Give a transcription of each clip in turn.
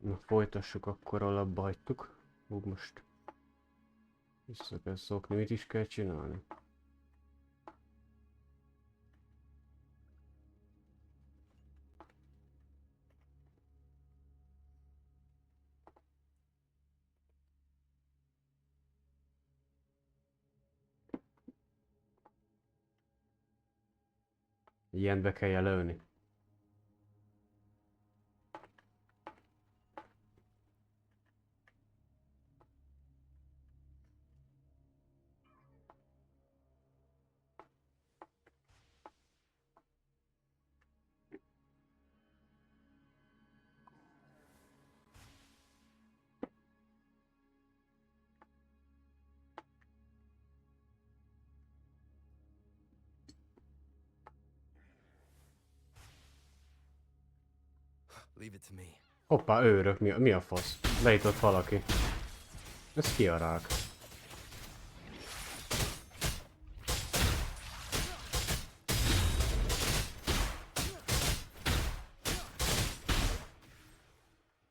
Na, folytassuk akkor, ahol abba hagytuk. Most vissza kell szokni. Mit is kell csinálni? Ilyenbe kell jelölni. Leave it to me. Hoppá, őrök, mi a fasz? Leított valaki. Ez ki a rák?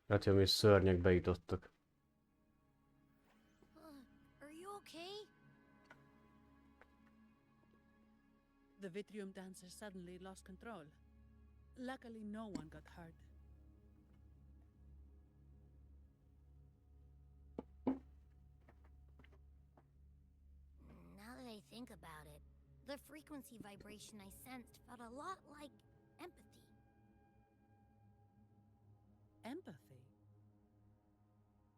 Hát, hogy mi szörnyek beítottak. Are you okay? The Vitrium dancer suddenly lost control. Luckily, no one got hurt. Now that I think about it, the frequency vibration I sensed felt a lot like empathy. Empathy?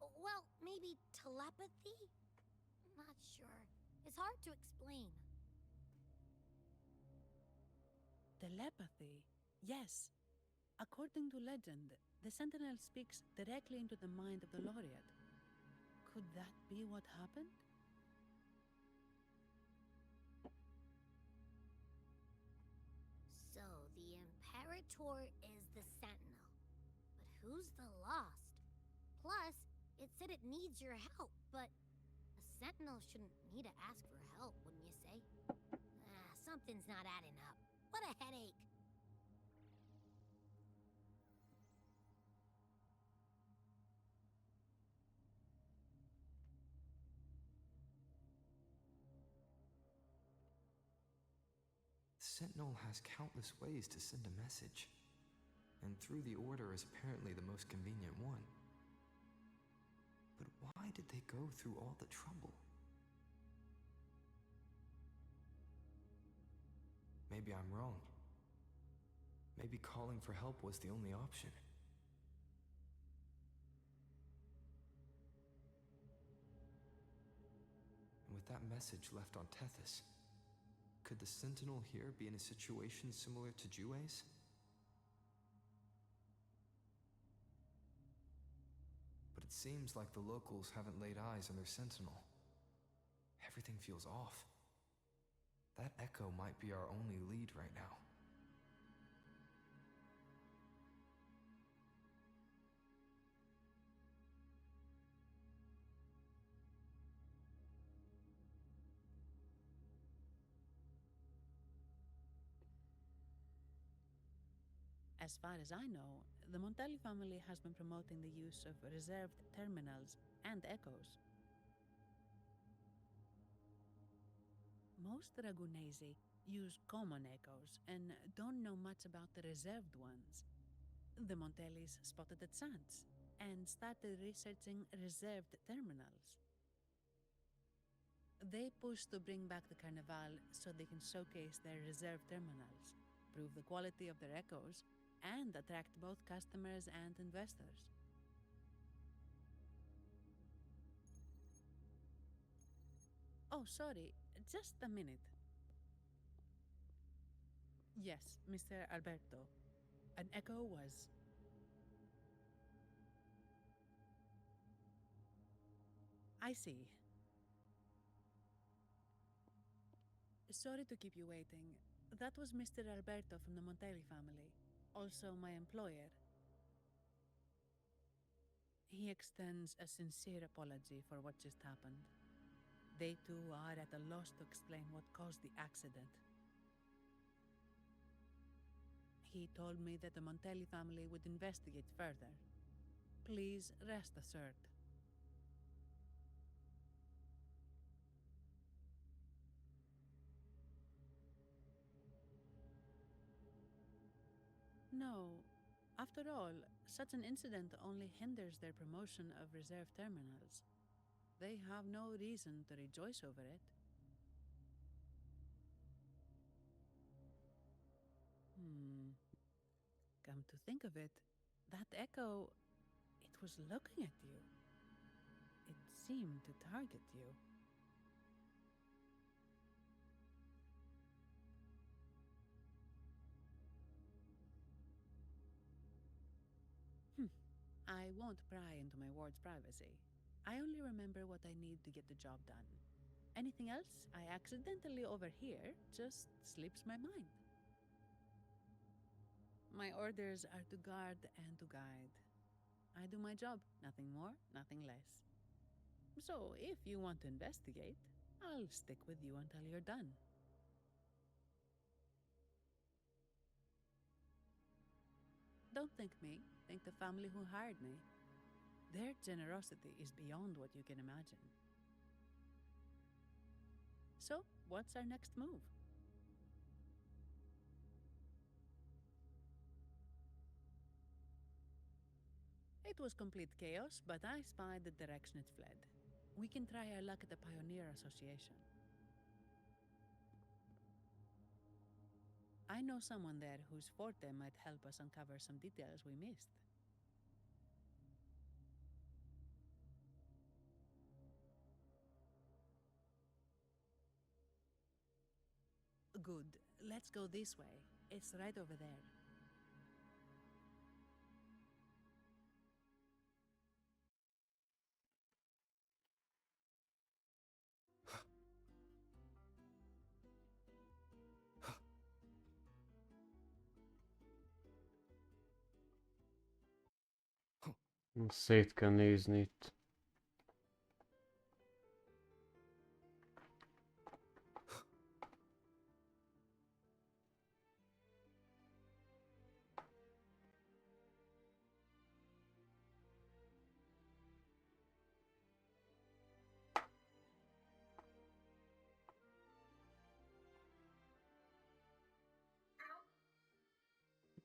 Well, maybe telepathy? Not sure. It's hard to explain. Telepathy? Yes. According to legend, the Sentinel speaks directly into the mind of the Laureate. Could that be what happened? So, the Imperator is the Sentinel. But who's the Lost? Plus, it said it needs your help, but a Sentinel shouldn't need to ask for help, wouldn't you say? Something's not adding up. What a headache. Sentinel has countless ways to send a message, and through the Order is apparently the most convenient one. But why did they go through all the trouble? Maybe I'm wrong. Maybe calling for help was the only option. And with that message left on Tethys, could the Sentinel here be in a situation similar to Jue's? But it seems like the locals haven't laid eyes on their Sentinel. Everything feels off. That echo might be our only lead right now. As far as I know, the Montelli family has been promoting the use of reserved terminals and echoes. Most Dragonesi use common echoes and don't know much about the reserved ones. The Montellis spotted a chance and started researching reserved terminals. They pushed to bring back the Carnival so they can showcase their reserved terminals, prove the quality of their echoes, and attract both customers and investors. Oh, sorry, just a minute. Yes, Mr. Alberto. An echo was... I see. Sorry to keep you waiting. That was Mr. Alberto from the Montelli family, also my employer. He extends a sincere apology for what just happened. They too are at a loss to explain what caused the accident. He told me that the Montelli family would investigate further. Please rest assured. No. After all, such an incident only hinders their promotion of reserve terminals. They have no reason to rejoice over it. Come to think of it, that echo, it was looking at you. It seemed to target you. I won't pry into my ward's privacy. I only remember what I need to get the job done. Anything else I accidentally overhear just slips my mind. My orders are to guard and to guide. I do my job, nothing more, nothing less. So, if you want to investigate, I'll stick with you until you're done. Don't thank me, thank the family who hired me. Their generosity is beyond what you can imagine. So, what's our next move? It was complete chaos, but I spied the direction it fled. We can try our luck at the Pioneer Association. I know someone there whose forte might help us uncover some details we missed. Good. Let's go this way. It's right over there. Szét kell nézni itt.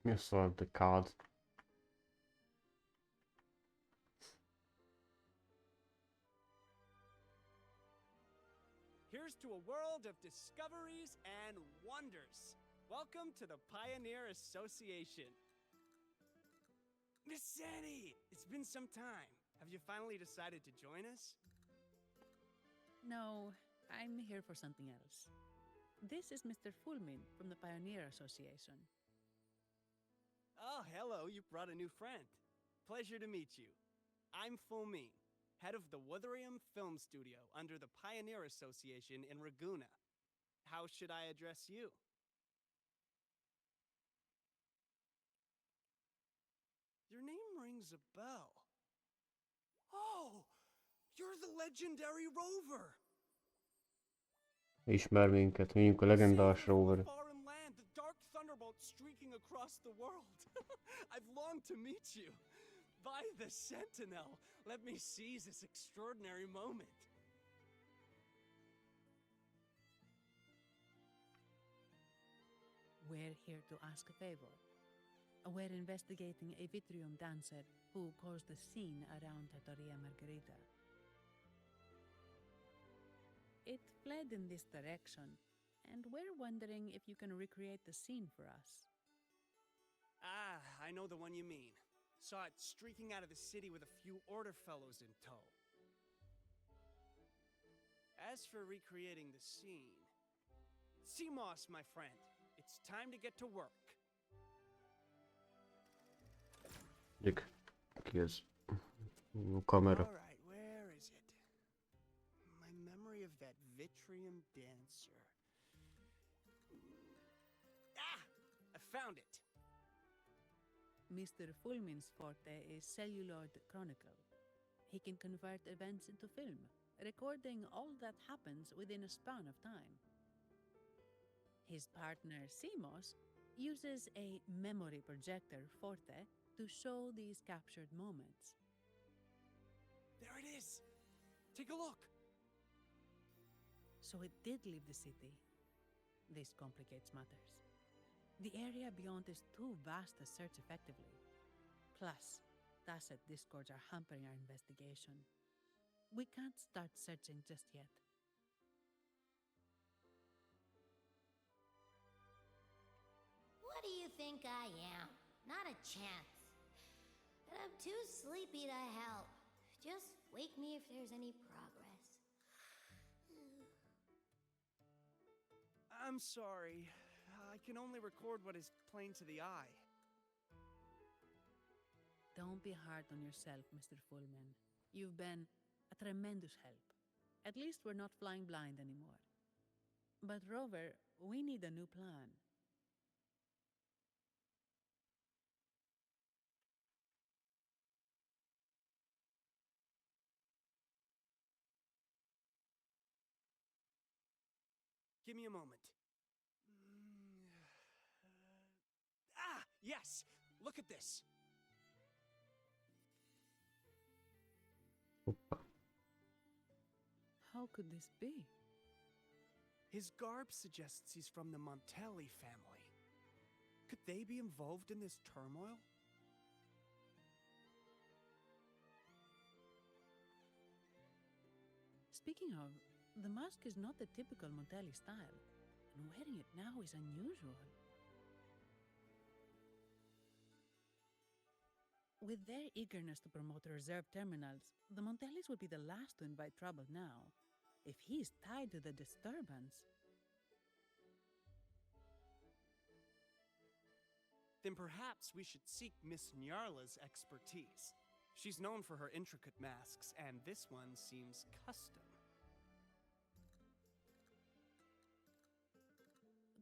Mi szól the card? Here's to a world of discoveries and wonders. Welcome to the Pioneer Association. Miss Sandy, it's been some time. Have you finally decided to join us? No, I'm here for something else. This is Mr. Fulmin from the Pioneer Association. Oh, hello, you brought a new friend. Pleasure to meet you. I'm Fulmin, head of the Wuthering Film Studio under the Pioneer Association in Ragusa. How should I address you? Your name rings a bell. Oh, you're the legendary rover. Ismer minket, mondjuk a legendás rover. Foreign land, the dark thunderbolt streaking across the world. I've longed to meet you. By the Sentinel, let me seize this extraordinary moment. We're here to ask a favor. We're investigating a Vitrium dancer who caused a scene around Trattoria Margherita. It fled in this direction, and we're wondering if you can recreate the scene for us. Ah, I know the one you mean. Saw it streaking out of the city with a few order fellows in tow. As for recreating the scene... CMOS, my friend, it's time to get to work. Ki ez? Kamera. All right, where is it? My memory of that Vitrium dancer. Ah! I found it! Mr. Fulmin's forte is celluloid chronicle. He can convert events into film, recording all that happens within a span of time. His partner, CMOS, uses a memory projector forte to show these captured moments. There it is! Take a look! So it did leave the city. This complicates matters. The area beyond is too vast to search effectively. Plus, tacit discords are hampering our investigation. We can't start searching just yet. What do you think I am? Not a chance. And I'm too sleepy to help. Just wake me if there's any progress. I'm sorry. I can only record what is plain to the eye. Don't be hard on yourself, Mr. Fullman. You've been a tremendous help. At least we're not flying blind anymore. But Rover, we need a new plan. Give me a moment. Ah, yes! Look at this! Hoppa. How could this be? His garb suggests he's from the Montelli family. Could they be involved in this turmoil? Speaking of, the mask is not the typical Montelli style, and wearing it now is unusual. With their eagerness to promote reserve terminals, the Montellis would be the last to invite trouble now. If he is tied to the disturbance, Then perhaps we should seek Miss Nyarla's expertise. She's known for her intricate masks, and this one seems custom.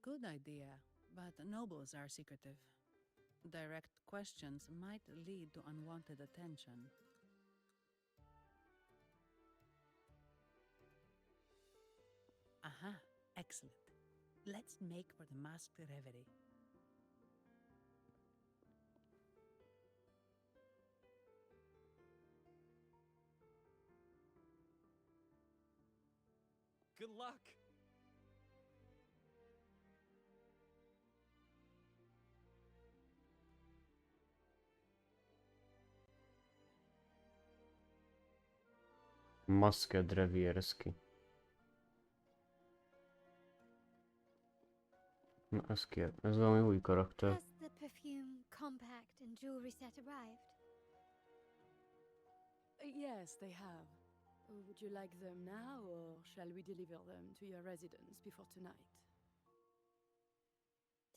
good idea, but nobles are secretive. Direct questions might lead to unwanted attention. Aha, excellent. Let's make for the masked reverie. Good luck! Masked reviersky. Na, ez valami új karakter. Has the perfume, compact, and jewelry set arrived? Yes, they have. Would you like them now, or shall we deliver them to your residence before tonight?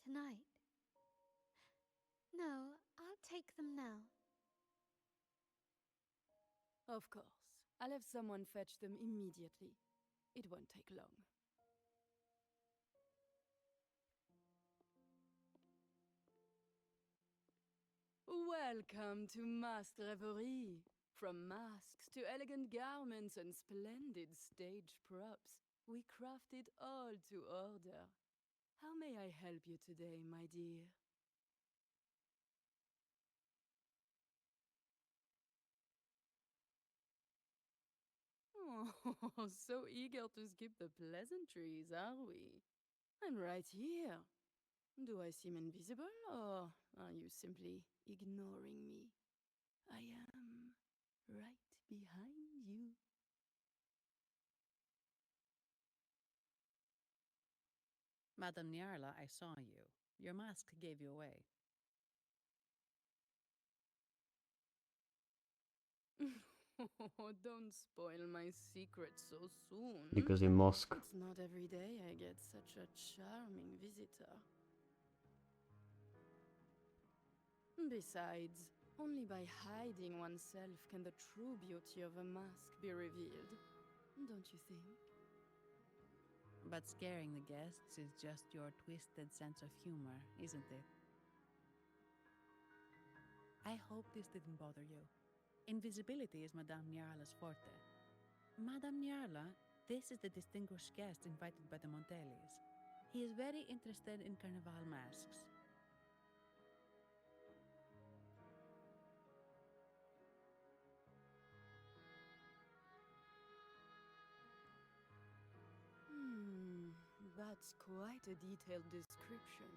Tonight? No, I'll take them now. Of course. I'll have someone fetch them immediately. It won't take long. Welcome to Masked Reverie. From masks to elegant garments and splendid stage props, we craft it all to order. How may I help you today, my dear? Oh, so eager to skip the pleasantries, are we? I'm right here. Do I seem invisible, or are you simply ignoring me? I am right behind you. Madame Nyarla, I saw you. Your mask gave you away. Oh, don't spoil my secret so soon. Igazi mask. It's not every day I get such a charming visitor. Besides, only by hiding oneself can the true beauty of a mask be revealed, don't you think? But scaring the guests is just your twisted sense of humor, isn't it? I hope this didn't bother you. Invisibility is Madame Nyarla's forte. Madame Nyarla, this is the distinguished guest invited by the Montellis. He is very interested in Carnival masks. It's quite a detailed description,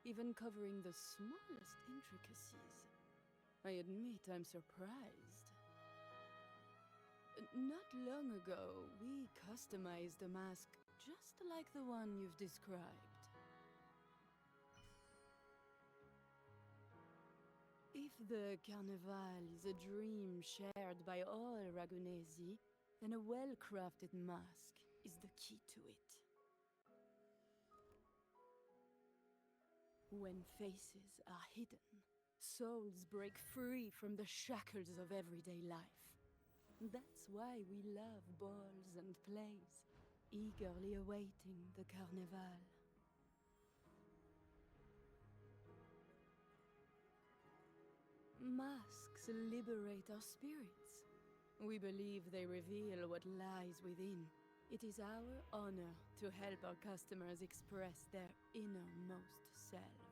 even covering the smallest intricacies. I admit I'm surprised. Not long ago, we customized a mask just like the one you've described. If the Carnival is a dream shared by all Ragunesi, then a well-crafted mask is the key to it. When faces are hidden, souls break free from the shackles of everyday life. That's why we love balls and plays, eagerly awaiting the Carnival. Masks liberate our spirits. We believe they reveal what lies within. It is our honor to help our customers express their innermost selves.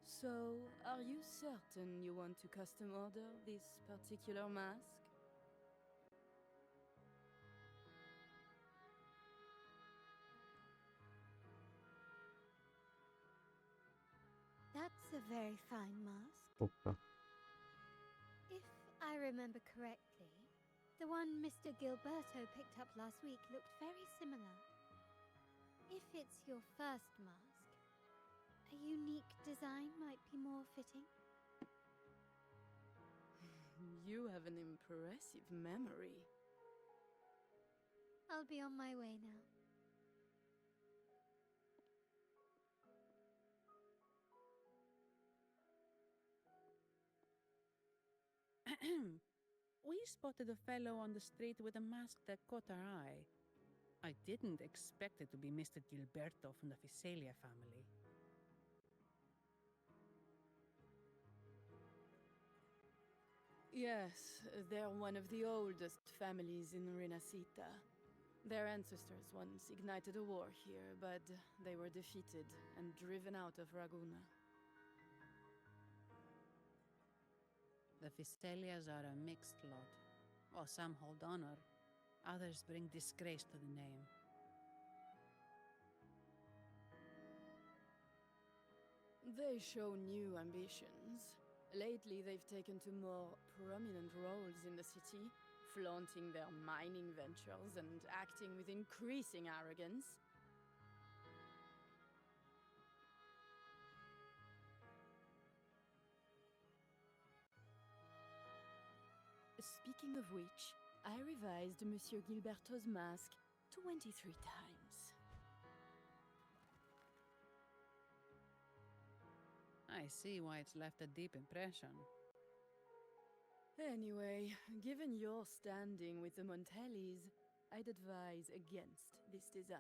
So, are you certain you want to custom order this particular mask? That's a very fine mask. Hoppa. If I remember correctly, the one Mr. Gilberto picked up last week looked very similar. If it's your first mask, a unique design might be more fitting. You have an impressive memory. I'll be on my way now. We spotted a fellow on the street with a mask that caught our eye. I didn't expect it to be Mr. Gilberto from the Fiselia family. Yes, they're one of the oldest families in Renacita. Their ancestors once ignited a war here, but they were defeated and driven out of Raguna. The Fiselias are a mixed lot. While some hold honor, others bring disgrace to the name. They show new ambitions. Lately, they've taken to more prominent roles in the city, flaunting their mining ventures and acting with increasing arrogance. Speaking of which, I revised Monsieur Gilberto's mask 23 times. I see why it's left a deep impression. Anyway, given your standing with the Montellis, I'd advise against this design.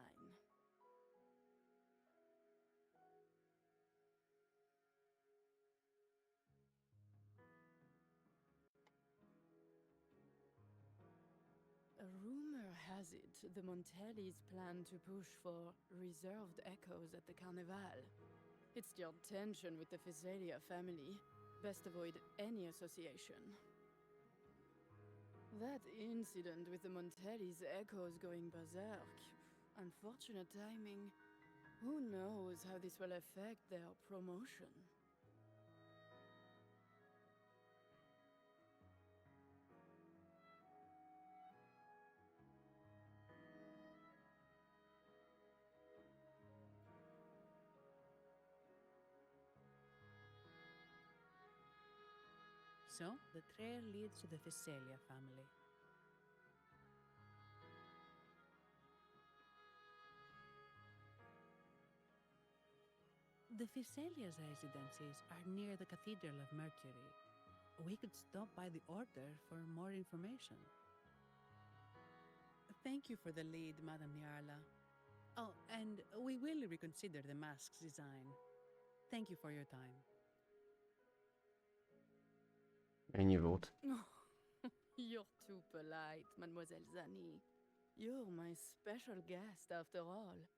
A rumor has it the Montellis plan to push for reserved echoes at the Carnival. It's still tension with the Fiselia family. Best avoid any association. That incident with the Montellis' echoes going berserk. Unfortunate timing. Who knows how this will affect their promotion? So, the trail leads to the Fiselia family. The Fiselia's residences are near the Cathedral of Mercury. We could stop by the order for more information. Thank you for the lead, Madame Yarla. Oh, and we will reconsider the mask's design. Thank you for your time. Ennyi volt. You're too polite, Mademoiselle Zani. You're my special guest after all.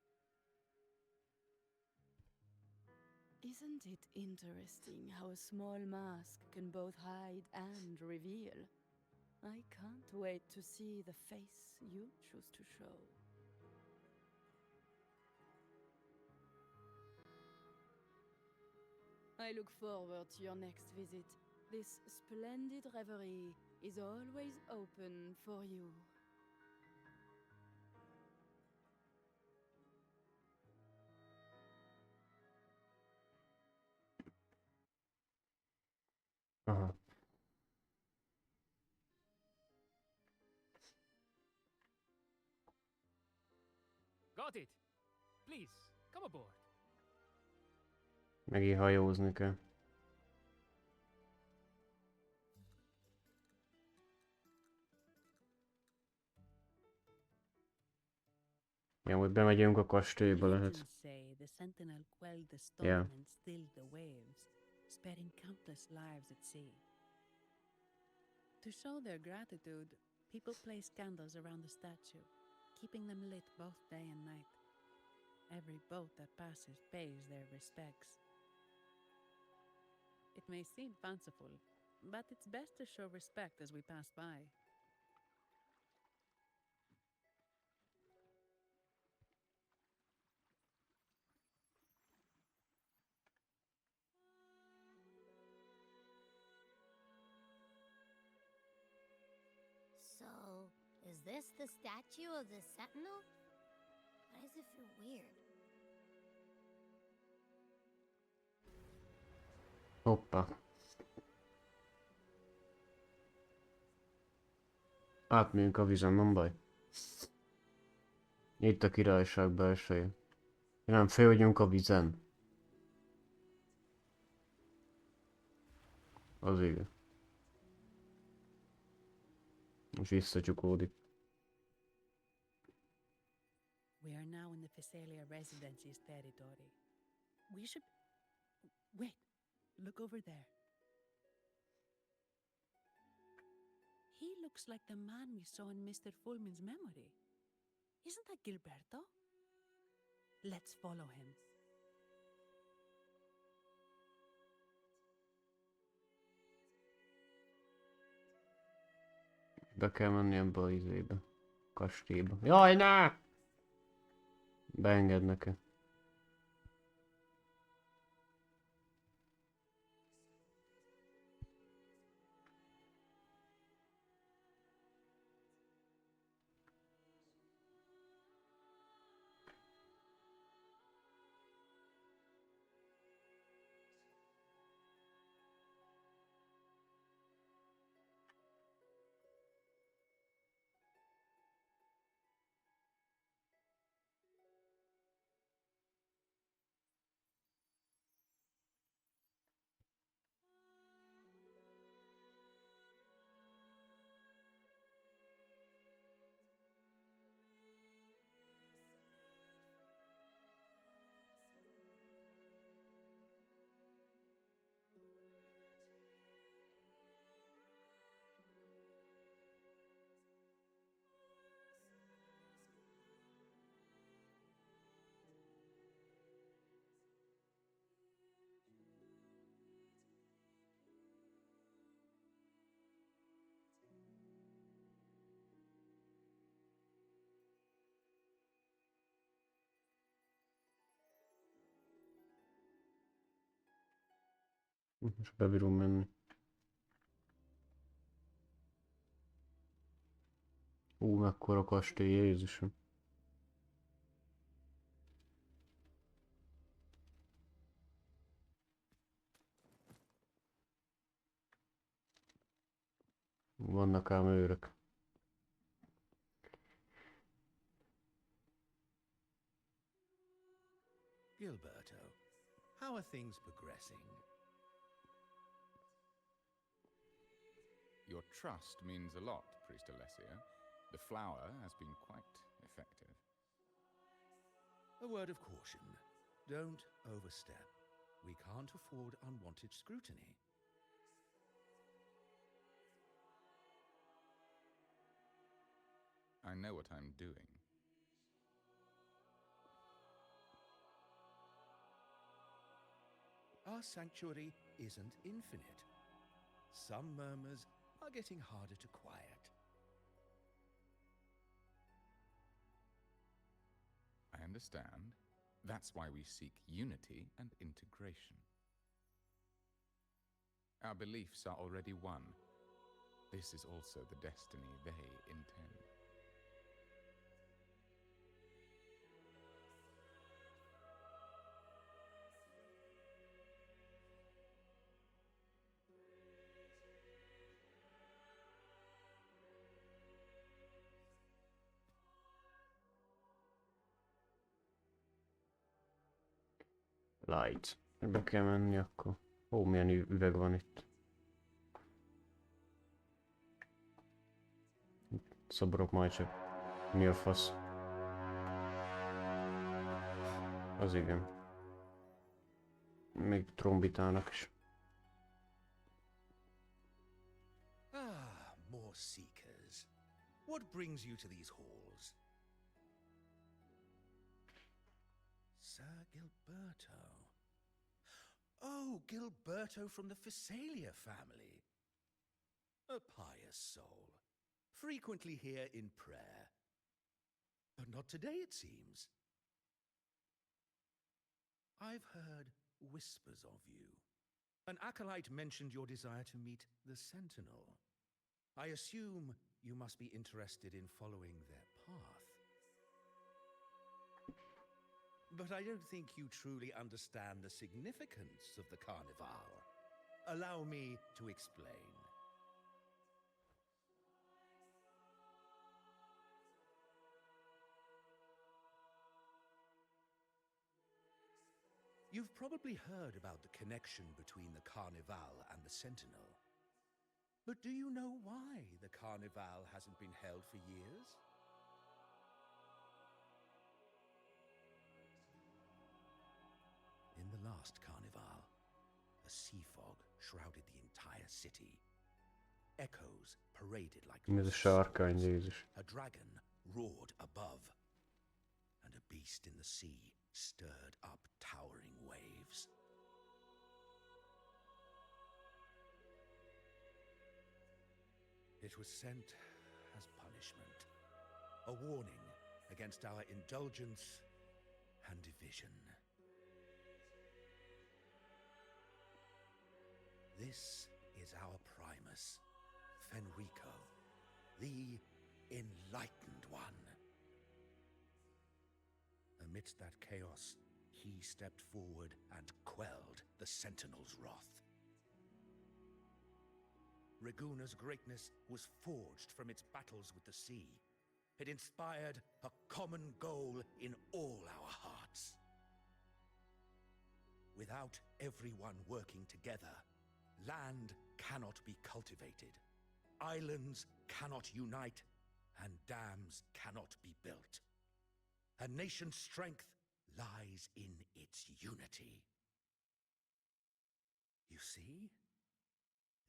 Isn't it interesting how a small mask can both hide and reveal? I can't wait to see the face you choose to show. I look forward to your next visit. This splendid reverie is always open for you. Aha. Got it. Please, come aboard. Megint hajózni kell. Ja, hogy bemegyünk a kastélyba lehet. Legends say the sentinel quelled the storm Yeah. and stilled the waves, sparing countless lives at sea. To show their gratitude, people place candles around the statue, keeping them lit both day and night. Every boat that passes pays their respects. It may seem fanciful, but it's best to show respect as we pass by. So, is this the statue of the Sentinel? Why does it feel weird? Hoppá. Átmegyünk a vízen, nem baj. Itt a királyság belseje. Nem, fél vagyunk a vízen. Az igen. Most visszacsukódik. We are now in the Phasalia Residency's territory. We should... Wait, look over there. He looks like the man we saw in Mr. Fulmin's memory. Isn't that Gilberto? Let's follow him. Be kell menni ebbe a izébe. Kastélyba. Jaj, ne! Beengednek-e? Most bebírom menni. Mekkora kastély, Jézusom. Vannak ám őrök. Gilberto, how are things progressing? Your trust means a lot, Priest Alessio. The flower has been quite effective. A word of caution. Don't overstep. We can't afford unwanted scrutiny. I know what I'm doing. our sanctuary isn't infinite. Some murmurs are getting harder to quiet. I understand. That's why we seek unity and integration. Our beliefs are already one. This is also the destiny they intend. Light. Be kell menni akkor. Ó, milyen üveg van itt. Szobrok majd csak. Mi a fasz? Az igen. Még trombitálnak is. Ah, more seekers. What brings you to these halls? Sir Gilberto. Oh, Gilberto from the Phasalia family. A pious soul. Frequently here in prayer. But not today, it seems. I've heard whispers of you. An acolyte mentioned your desire to meet the Sentinel. I assume you must be interested in following their path. But I don't think you truly understand the significance of the Carnival. Allow me to explain. You've probably heard about the connection between the Carnival and the Sentinel. But do you know why the Carnival hasn't been held for years? In the last Carnival, a sea fog shrouded the entire city. Echoes paraded like Ez a sárkány, Jézus. a dragon roared above, and a beast in the sea stirred up towering waves. It was sent as punishment, a warning against our indulgence and division. This is our Primus, Fenrico, the Enlightened One. Amidst that chaos, he stepped forward and quelled the Sentinel's wrath. Raguna's greatness was forged from its battles with the sea. It inspired a common goal in all our hearts. Without everyone working together, land cannot be cultivated, islands cannot unite, and dams cannot be built. A nation's strength lies in its unity. You see?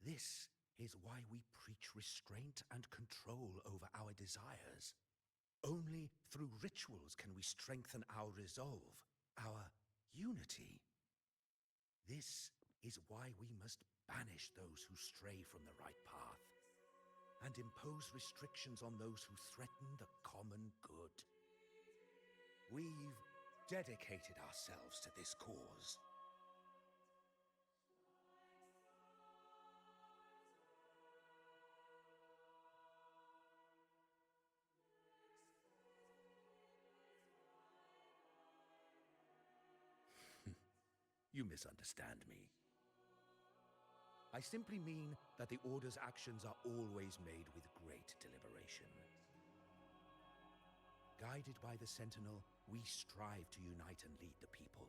This is why we preach restraint and control over our desires. Only through rituals can we strengthen our resolve, our unity. This is why we must banish those who stray from the right path, and impose restrictions on those who threaten the common good. We've dedicated ourselves to this cause. You misunderstand me. I simply mean that the Order's actions are always made with great deliberation. Guided by the Sentinel, we strive to unite and lead the people.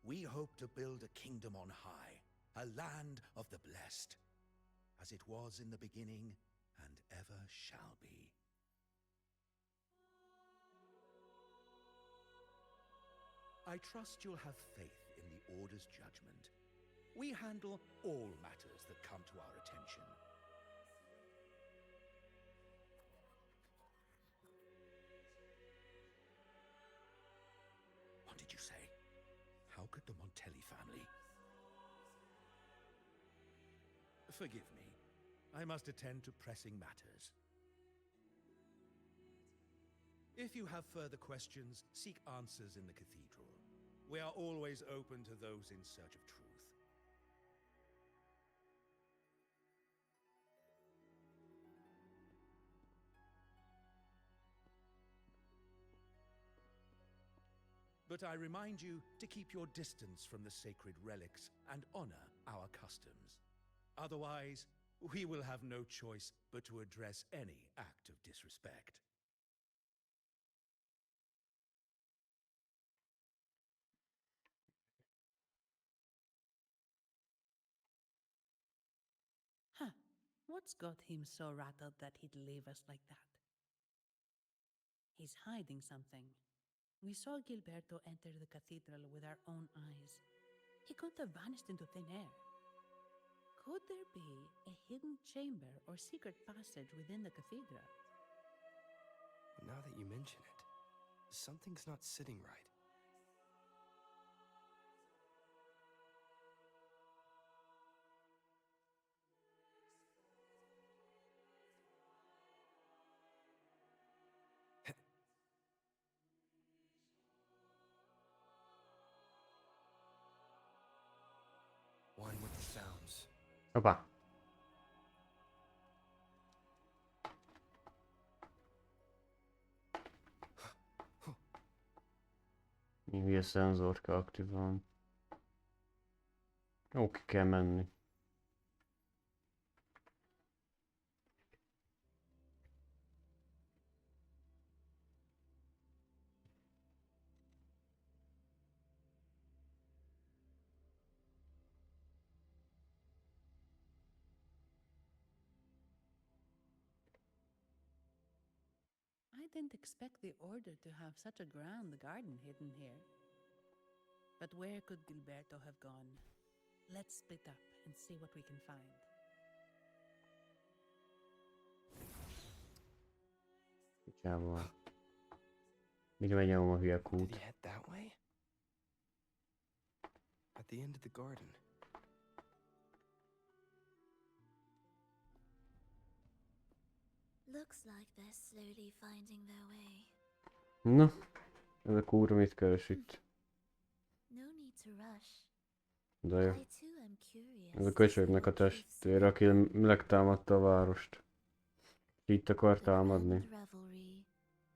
We hope to build a kingdom on high, a land of the blessed, as it was in the beginning and ever shall be. I trust you'll have faith in the Order's judgment. We handle all matters that come to our attention. What did you say? How could the Montelli family? Forgive me. I must attend to pressing matters. If you have further questions, seek answers in the cathedral. We are always open to those in search of truth. But I remind you to keep your distance from the sacred relics and honor our customs. Otherwise, we will have no choice but to address any act of disrespect. Huh. What's got him so rattled that he'd leave us like that? He's hiding something. We saw Gilberto enter the cathedral with our own eyes. He couldn't have vanished into thin air. Could there be a hidden chamber or secret passage within the cathedral? Now that you mention it, something's not sitting right. Wine with the sounds. Hoppá. Mi hülye szenzort kell aktiválni. Jó, ki kell menni. I didn't expect the Order to have such a grand garden hidden here. But where could Gilberto have gone? Let's split up and see what we can find. Kutyával. Mire megy a hülye Did kút? he head that way? At the end of the garden. Looks like they're slowly finding their way. Na, ez a kúra mit keres itt? No need to rush. De jó. I too am curious. Ez a to see köcsögnek a what truths testvére, aki megtámadta a várost. Itt akar The támadni. grand revelry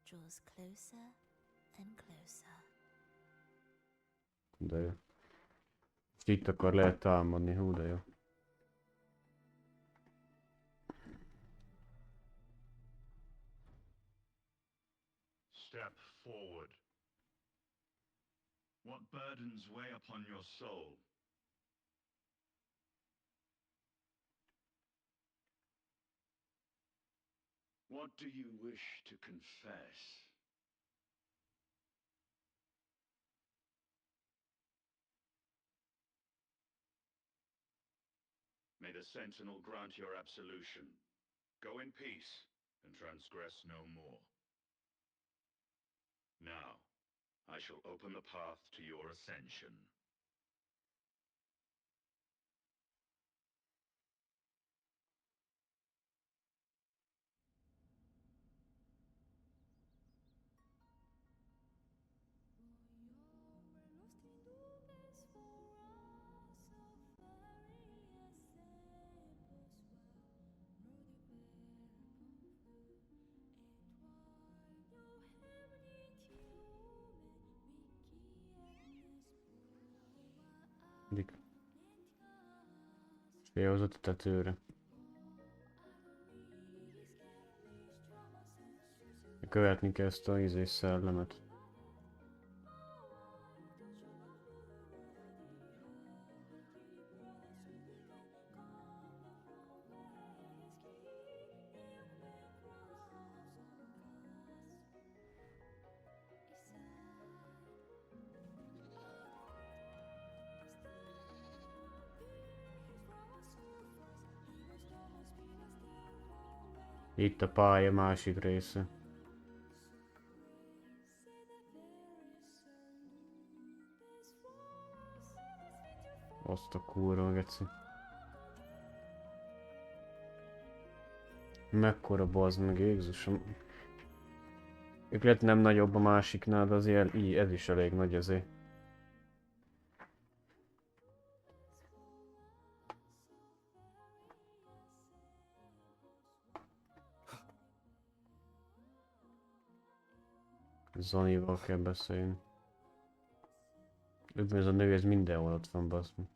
draws closer and closer. De jó. Itt akar lehet támadni, hú de jó. Step forward. What burdens weigh upon your soul? What do you wish to confess? May the Sentinel grant your absolution. Go in peace and transgress no more. Now, I shall open the path to your ascension. Mindig. Félhozott a tetőre. Követni kell ezt a izés szellemet. Itt a pálya másik része. Azt a kurva geci. Mekkora bazd meg, Jézusom. Ők lehet nem nagyobb a másiknál, de azért így, ez is elég nagy azért. Zonival kell beszélni. Ez a nő, ez mindenhol ott van, bazd meg.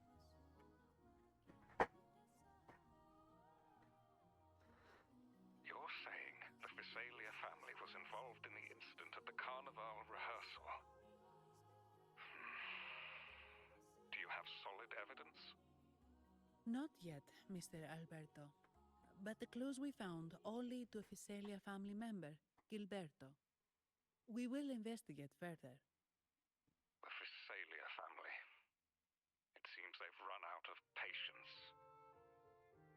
You're saying the Visalia family was involved in the incident at the Carnival rehearsal. Do you have solid evidence? Not yet, Mr. Alberto. But the clues we found all lead to a Visalia family member, Gilberto. We will investigate further. The Visalia family. It seems they've run out of patience.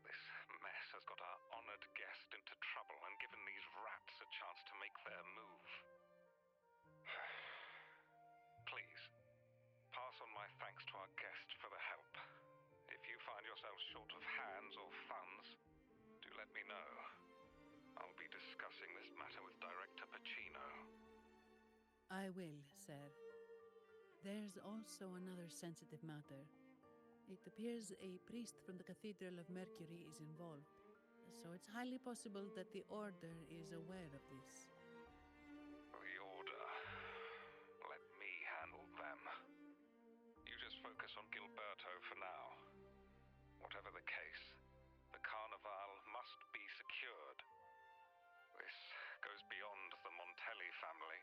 This mess has got our honored guest into trouble and given these rats a chance to make their move. Please, pass on my thanks to our guest for the help. If you find yourself short of hands or funds, do let me know. I'll be discussing this matter with Director Pacino. I will, sir. There's also another sensitive matter. It appears a priest from the Cathedral of Mercury is involved, so it's highly possible that the Order is aware of this. The Order. Let me handle them. You just focus on Gilberto for now. Whatever the case, the Carnival must be secured. This goes beyond the Montelli family.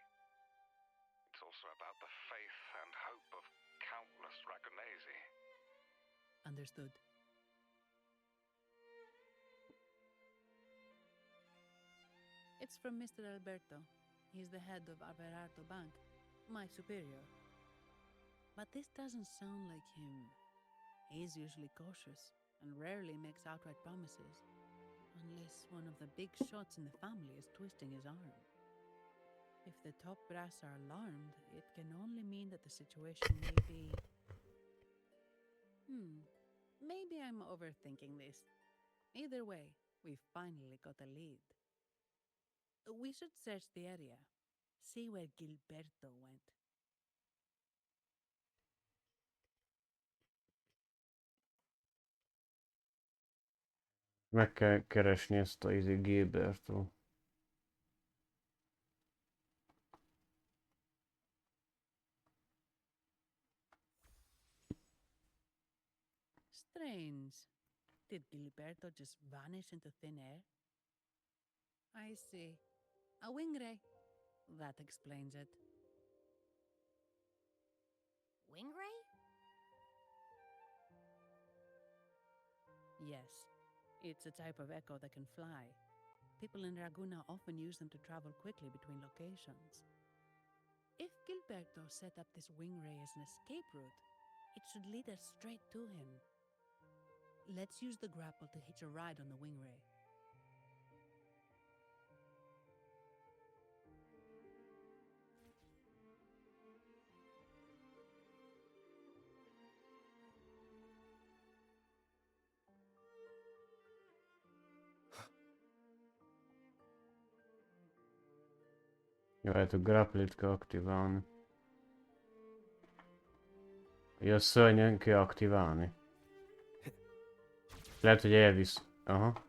It's also about the faith and hope of countless Ragonesi. Understood. It's from Mr. Alberto. He's the head of Averardo Bank, my superior. But this doesn't sound like him. He's usually cautious and rarely makes outright promises, unless one of the big shots in the family is twisting his arm. If the top brass are alarmed, it can only mean that the situation may be... Maybe I'm overthinking this. Either way, we finally got a lead. We should search the area, see where Gilberto went. Meg kell keresni ezt a Gilberto. Strange. Did Gilberto just vanish into thin air? I see. A wing ray. That explains it. Wing ray? Yes. It's a type of echo that can fly. People in Raguna often use them to travel quickly between locations. If Gilberto set up this wing ray as an escape route, it should lead us straight to him. Let's use the grapple to hitch a ride on the wing ray. Jó, hát a grapplit kell aktiválni. Ja, a szörnyen kell aktiválni. Lehet, hogy elvisz... Aha.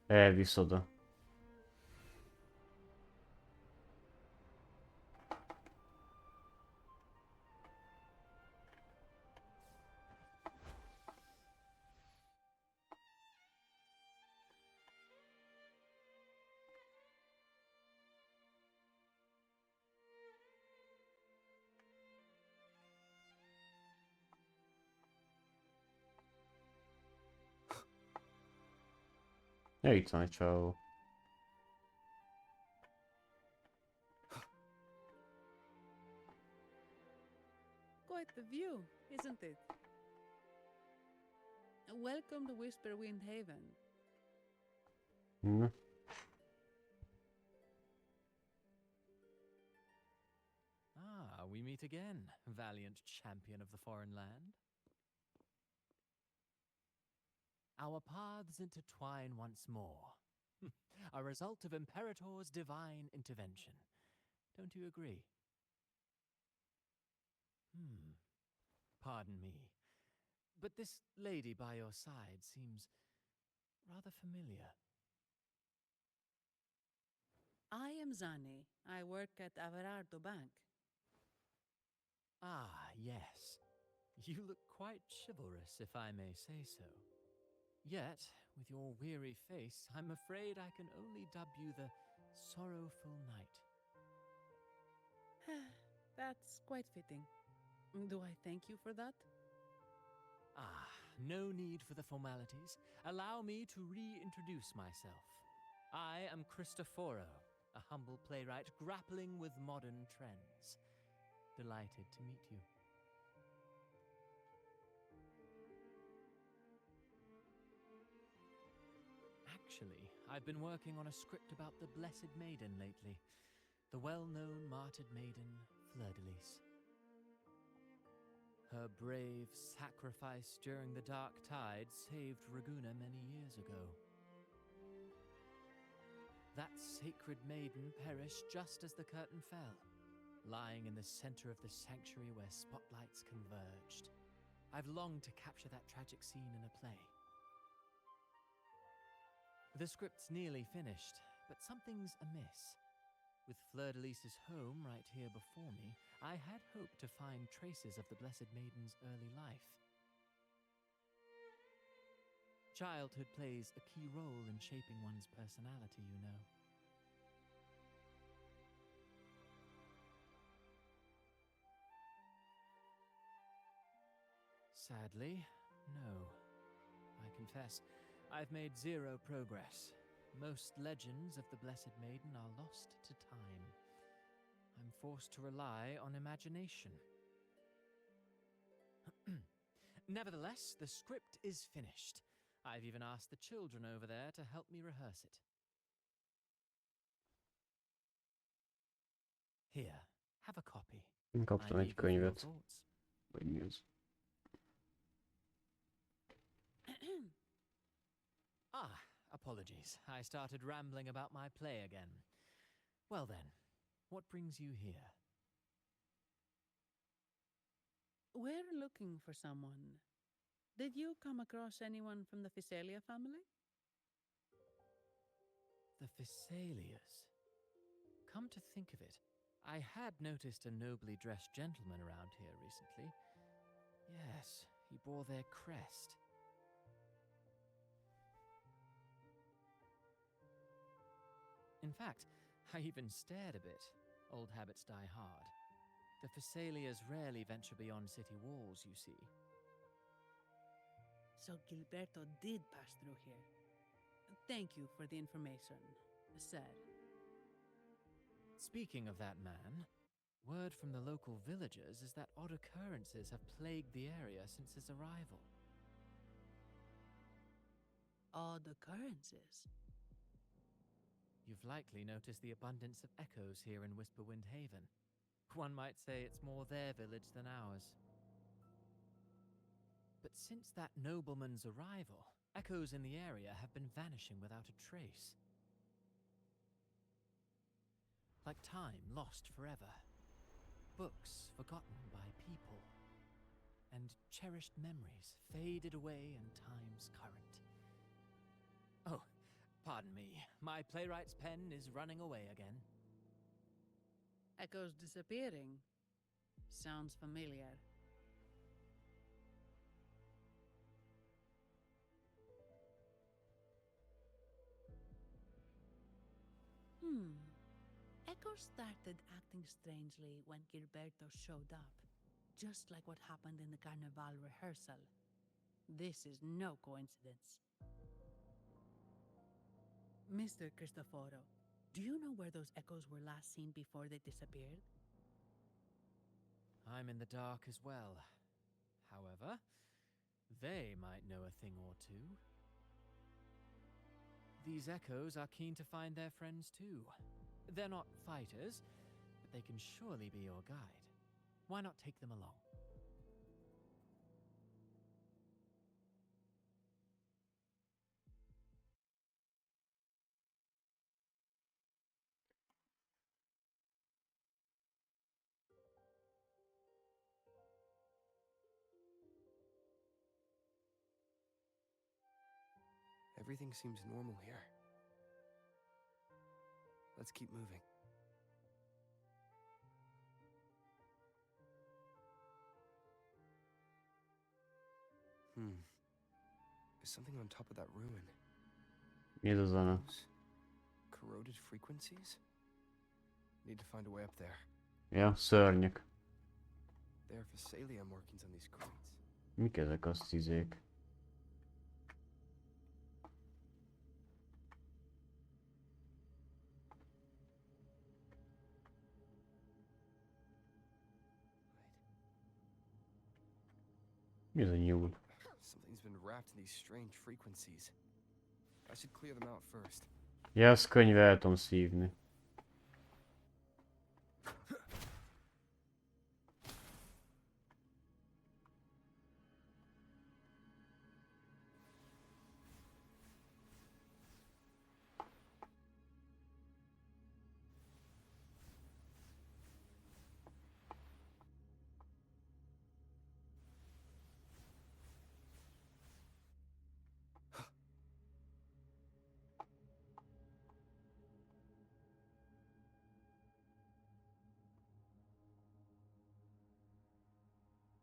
Elvisz oda. Ja, itt van egy csávó. Quite the view, isn't it? Welcome to Whisperwind Haven. Ah, we meet again, valiant champion of the foreign land. Our paths intertwine once more. A result of Imperator's divine intervention. Don't you agree? Pardon me, but this lady by your side seems rather familiar. I am Zani. I work at Averardo Bank. Ah, yes. You look quite chivalrous, if I may say so. Yet, with your weary face, I'm afraid I can only dub you the Sorrowful Knight. That's quite fitting. Do I thank you for that? Ah, no need for the formalities. Allow me to reintroduce myself. I am Cristoforo, a humble playwright grappling with modern trends. Delighted to meet you. Actually, I've been working on a script about the Blessed Maiden lately. The well-known martyred maiden, Fleur-de-Lis. Her brave sacrifice during the Dark Tide saved Ragunna many years ago. That sacred maiden perished just as the curtain fell, lying in the center of the sanctuary where spotlights converged. I've longed to capture that tragic scene in a play. The script's nearly finished, but something's amiss. With Fleur-de-Lis's home right here before me, I had hoped to find traces of the Blessed Maiden's early life. Childhood plays a key role in shaping one's personality, you know. Sadly, no. I confess, I've made zero progress. Most legends of the Blessed Maiden are lost to time. I'm forced to rely on imagination. Nevertheless, the script is finished. I've even asked the children over there to help me rehearse it. Here, have a copy. Kaptam egy könyvet. Vagy mi az? Ah, apologies. I started rambling about my play again. Well then, what brings you here? We're looking for someone. Did you come across anyone from the Physalia family? The Physalias. Come to think of it, I had noticed a nobly dressed gentleman around here recently. Yes, he bore their crest. In fact, I even stared a bit. Old habits die hard. The Physalias rarely venture beyond city walls, you see. So Gilberto did pass through here. Thank you for the information, sir. Speaking of that man, word from the local villagers is that odd occurrences have plagued the area since his arrival. Odd occurrences? You've likely noticed the abundance of echoes here in Whisperwind Haven. One might say it's more their village than ours. But since that nobleman's arrival, echoes in the area have been vanishing without a trace. Like time lost forever. Books forgotten by people. And cherished memories faded away in time's current. Oh, pardon me. My playwright's pen is running away again. Echoes disappearing. Sounds familiar. Echoes started acting strangely when Gilberto showed up, just like what happened in the Carnival rehearsal. This is no coincidence. Mr. Cristoforo, do you know where those echoes were last seen before they disappeared? I'm in the dark as well. However, they might know a thing or two. These echoes are keen to find their friends too. They're not fighters, but they can surely be your guide. Why not take them along? Everything seems normal here. Let's keep moving. There's something on top of that ruin. Mi ez a zene? Corroded frequencies? Need to find a way up there. Ja, szörnyek. There are Phasalia markings on these crates. Mik ezek a szizék? Mi ez a nyúl? Something's been wrapped in these strange frequencies. I should clear them out first. Ja, ezt könyve el tudom szívni.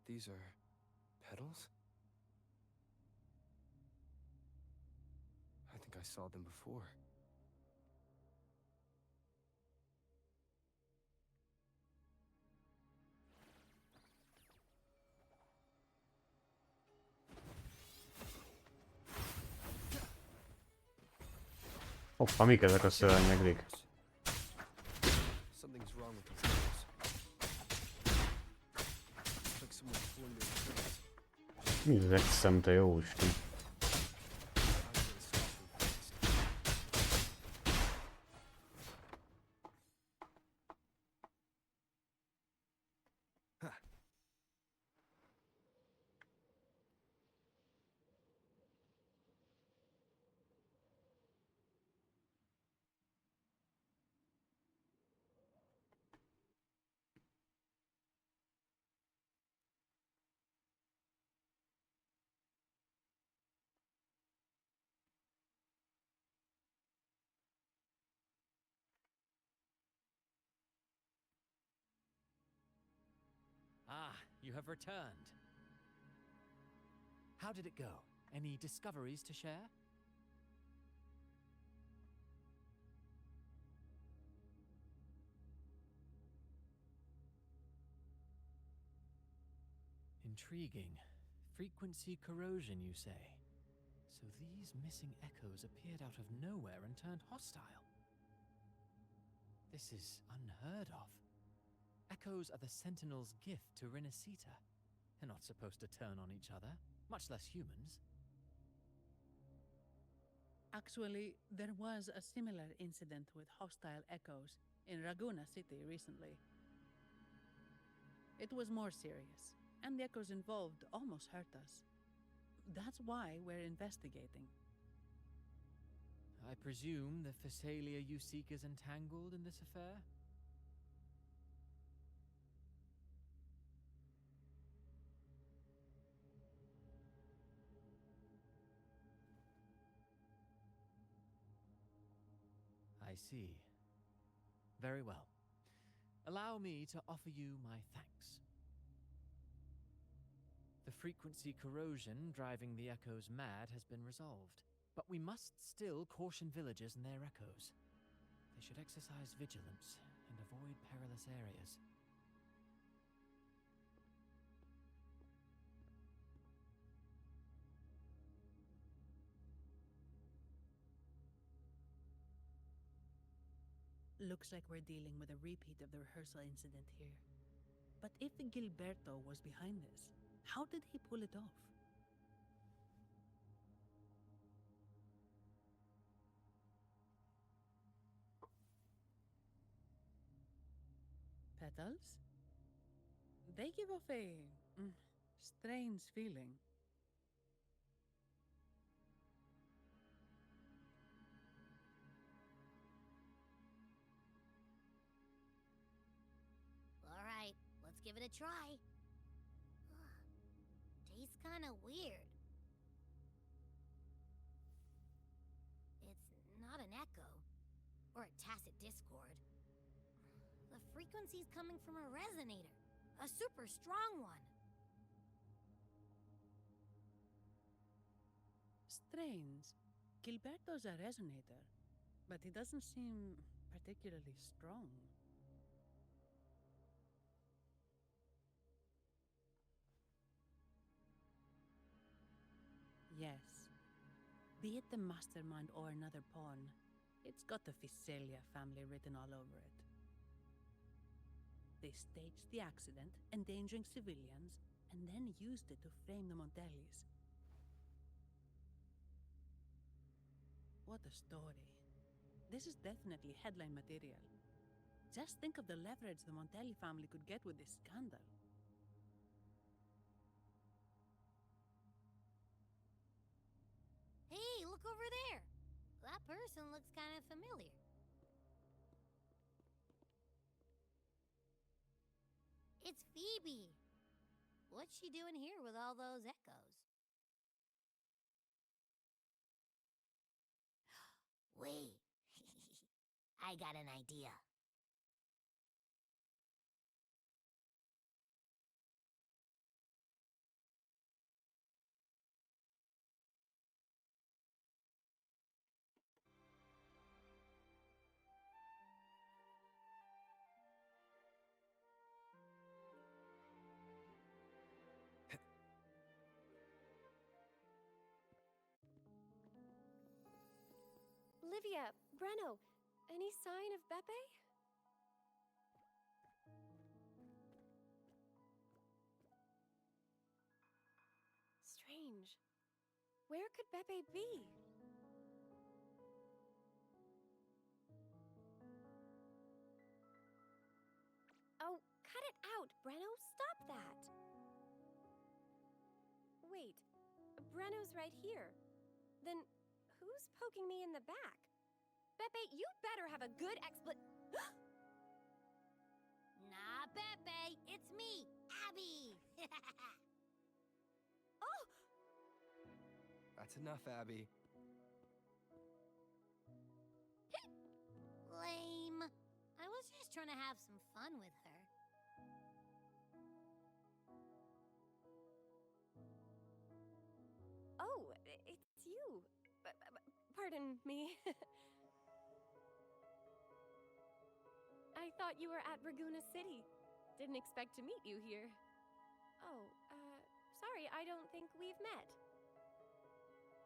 These are petals? I think I saw them before. Hoppa, mik ezek a szörnyeglik? Something's wrong with these petals. It's like someone pulling their strings. Mi ez egy szem, te jó Isten? Ah, you have returned. How did it go? Any discoveries to share? Intriguing. Frequency corrosion, you say? So these missing echoes appeared out of nowhere and turned hostile. This is unheard of. Echoes are the Sentinel's gift to Renacita. They're not supposed to turn on each other, much less humans. Actually, there was a similar incident with hostile echoes in Ragusa City recently. It was more serious, and the echoes involved almost hurt us. That's why we're investigating. I presume the Phasalia you seek is entangled in this affair? I see. Very well. Allow me to offer you my thanks. The frequency corrosion driving the echoes mad has been resolved, but we must still caution villagers and their echoes. They should exercise vigilance and avoid perilous areas. Looks like we're dealing with a repeat of the rehearsal incident here. But if Gilberto was behind this, how did he pull it off? Petals? They give off a strange feeling. Alright, let's give it a try. Tastes kinda weird. or a tacit discord. The frequency's coming from a resonator, a super strong one. Strange. Gilberto's a resonator, but he doesn't seem particularly strong. Yes. Be it the mastermind or another pawn, it's got the Visalia family written all over it. They staged the accident, endangering civilians, and then used it to frame the Montellis. What a story. This is definitely headline material. Just think of the leverage the Montelli family could get with this scandal. Hey, look over there! That person looks kind of familiar. It's Phoebe. What's she doing here with all those echoes? Wait, I got an idea. Livia, Breno, any sign of Beppe? Strange. Where could Beppe be? Oh, cut it out, Breno. Stop that. Wait, Breno's right here. Then who's poking me in the back? Beppe, you better have a good Nah, Beppe, it's me, Abby. Oh! That's enough, Abby. Lame. I was just trying to have some fun with her. Oh, it's you. Pardon me. I thought you were at Ragusa City. Didn't expect to meet you here. Oh, sorry, I don't think we've met.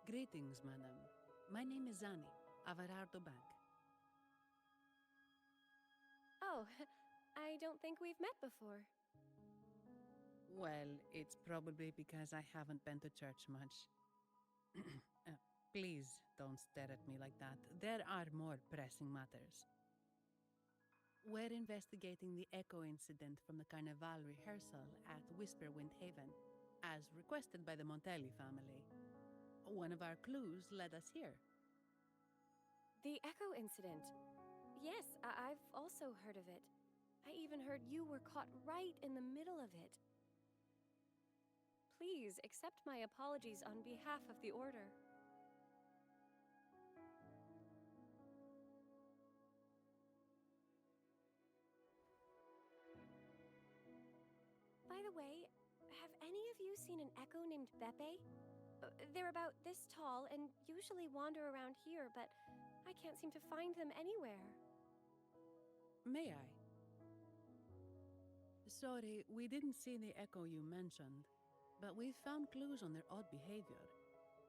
Greetings, madam. My name is Zani, Averardo Bank. Oh, I don't think we've met before. Well, it's probably because I haven't been to church much. Please don't stare at me like that. There are more pressing matters. We're investigating the echo incident from the Carnival rehearsal at Whisperwind Haven, as requested by the Montelli family. One of our clues led us here. The echo incident. Yes, I've also heard of it. I even heard you were caught right in the middle of it. Please accept my apologies on behalf of the Order. By the way, have any of you seen an echo named Beppe? They're about this tall and usually wander around here, but I can't seem to find them anywhere. May I? Sorry, we didn't see the echo you mentioned, but we found clues on their odd behavior.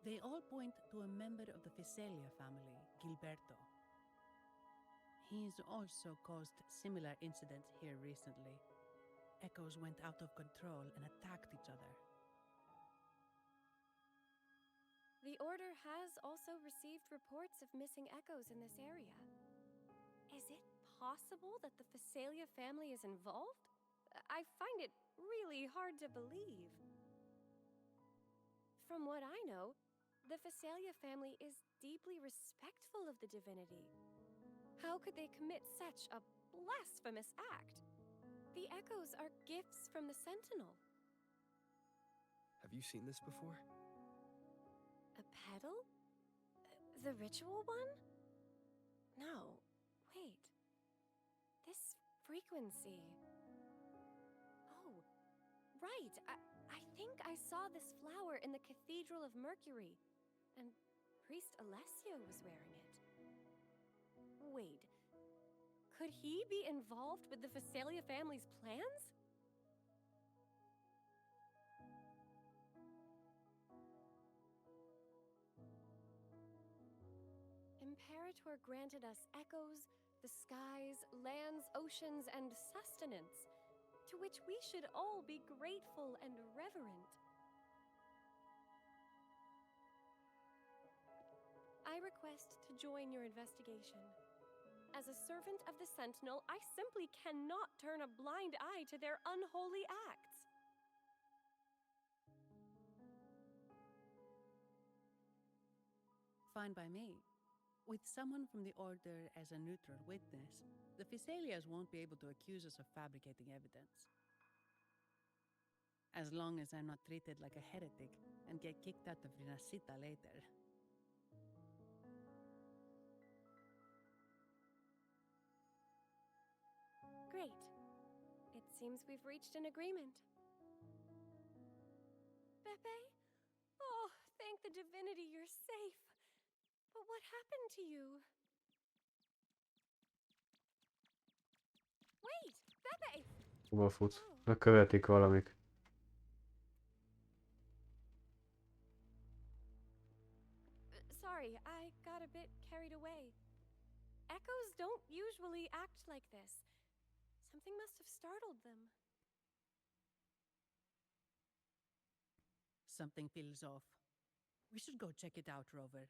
They all point to a member of the Visalia family, Gilberto. He's also caused similar incidents here recently. Echoes went out of control and attacked each other. The Order has also received reports of missing echoes in this area. Is it possible that the Visalia family is involved? I find it really hard to believe. From what I know, the Visalia family is deeply respectful of the divinity. How could they commit such a blasphemous act? The echoes are gifts from the Sentinel. Have you seen this before? A pedal? The ritual one? No, Wait. This frequency. Oh, right. I think I saw this flower in the Cathedral of Mercury, and Priest Alessio was wearing it. Wait. Could he be involved with the Phasalia family's plans? Imperator granted us echoes, the skies, lands, oceans, and sustenance, to which we should all be grateful and reverent. I request to join your investigation. As a servant of the Sentinel, I simply cannot turn a blind eye to their unholy acts. Fine by me. With someone from the Order as a neutral witness, the Phasalias won't be able to accuse us of fabricating evidence. As long as I'm not treated like a heretic and get kicked out of Rinascita later. Great. It seems we've reached an agreement. Pepe? Oh, thank the divinity you're safe. But what happened to you? Wait! Pepe! Hova futsz? Megkövetik valamik. Sorry, I got a bit carried away. Echoes don't usually act like this. Something must have startled them. Something feels off. We should go check it out, Rover.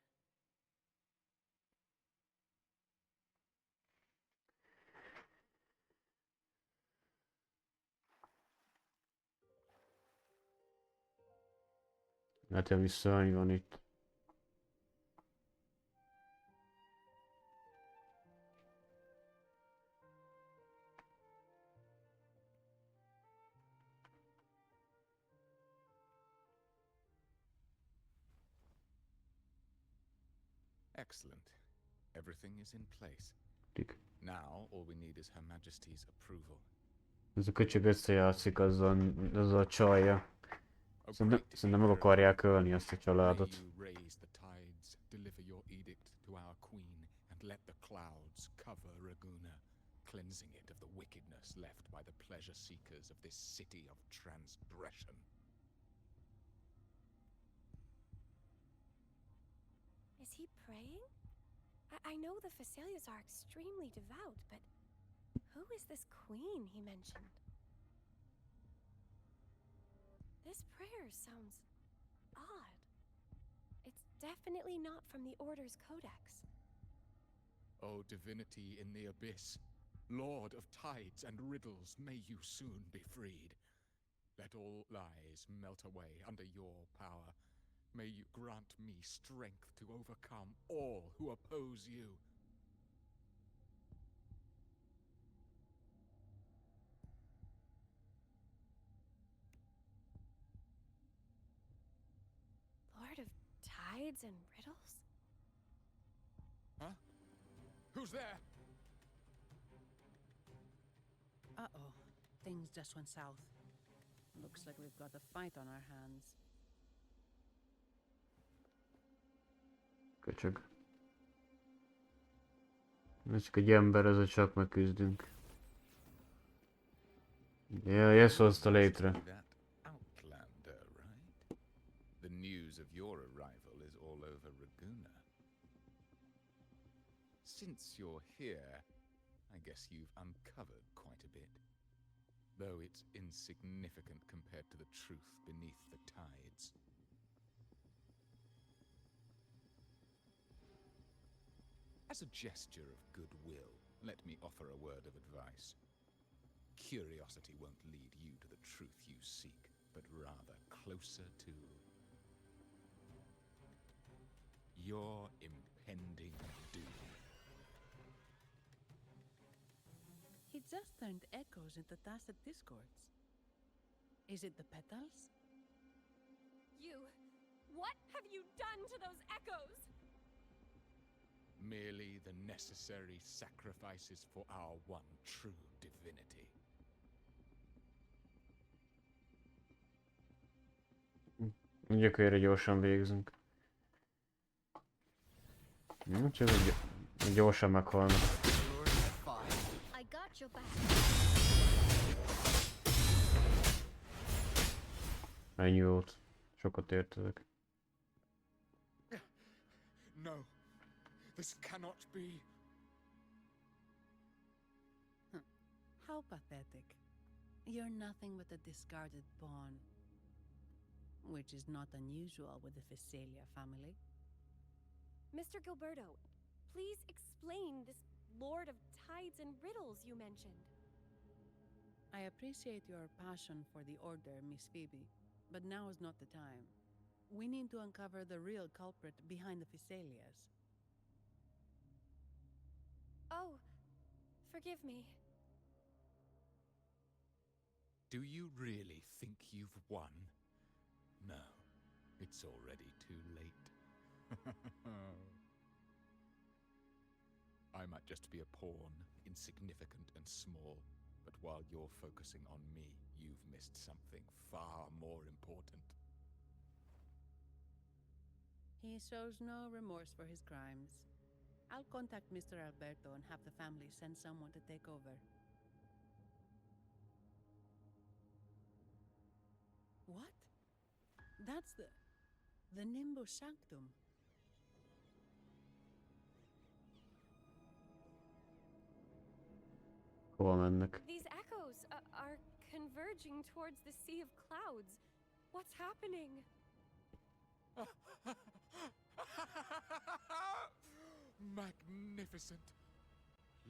Hát mi szörny van itt. Excellent. Everything is in place. Dik. Now all we need is Her Majesty's approval. Ez a köcsög összejátszik azzal a csajja. Szerintem meg akarják ölni azt a családot. May you raise the tides, deliver your edict to our queen, and let the clouds cover Raguna, cleansing it of the wickedness left by the pleasure seekers of this city of transgression. Is he praying? I know the Phasalias are extremely devout, but who is this queen he mentioned? This prayer sounds odd. It's definitely not from the Order's codex. O divinity in the abyss, Lord of tides and riddles, may you soon be freed. Let all lies melt away under your power. May you grant me strength to overcome all who oppose you. Lord of tides and riddles? Huh? Who's there? Uh-oh. Things just went south. Looks like we've got a fight on our hands. Köcsög. Ez csak egy ember, ezzel csak megküzdünk. Ja, ezt hozta létre. Outlander, right? The news of your arrival is all over Raguna. Since you're here, I guess you've uncovered quite a bit. Though it's insignificant compared to the truth beneath the tides. As a gesture of goodwill, let me offer a word of advice. Curiosity won't lead you to the truth you seek, but rather closer to your impending doom. He just turned echoes into tacit discords. Is it the petals? You... What have you done to those echoes? merely the necessary sacrifices for our one true divinity. Gyökérre gyorsan végzünk. Csak gyorsan meghalnak. I got your back. Ennyi volt. Sokat értezek. No, this cannot be. How pathetic. You're nothing but a discarded pawn. Which is not unusual with the Phasalia family. Mr. Gilberto, please explain this Lord of Tides and Riddles you mentioned. I appreciate your passion for the Order, Miss Phoebe, but now is not the time. We need to uncover the real culprit behind the Phasalias. Oh, forgive me. Do you really think you've won? No, it's already too late. I might just be a pawn, insignificant and small, but while you're focusing on me, you've missed something far more important. He shows no remorse for his crimes. I'll contact Mr. Alberto and have the family send someone to take over. What? That's the Nimbus Sanctum. Hova mennek? These echoes are converging towards the Sea of Clouds. What's happening? Magnificent!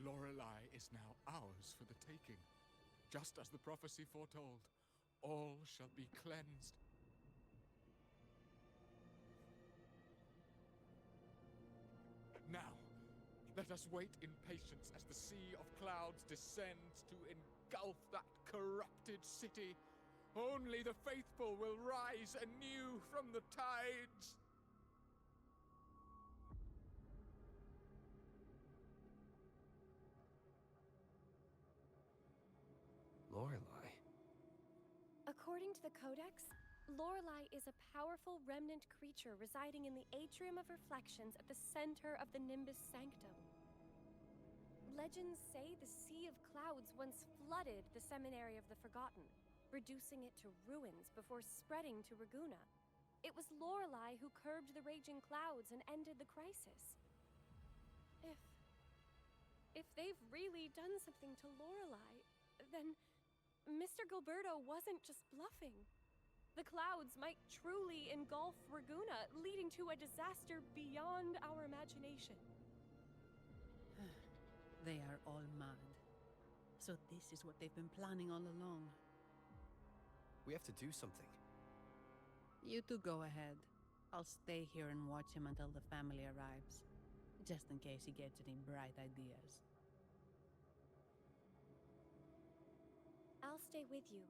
Lorelei is now ours for the taking. Just as the prophecy foretold, all shall be cleansed. Now, let us wait in patience as the Sea of Clouds descends to engulf that corrupted city. Only the faithful will rise anew from the tides. Lorelei? According to the Codex, Lorelei is a powerful remnant creature residing in the Atrium of Reflections at the center of the Nimbus Sanctum. Legends say the Sea of Clouds once flooded the Seminary of the Forgotten, reducing it to ruins before spreading to Raguna. It was Lorelei who curbed the raging clouds and ended the crisis. If they've really done something to Lorelei, then Mr. Gilberto wasn't just bluffing. The clouds might truly engulf Raguna, leading to a disaster beyond our imagination. They are all mad. So this is what they've been planning all along. We have to do something. You two go ahead. I'll stay here and watch him until the family arrives. Just in case he gets any bright ideas. I'll stay with you.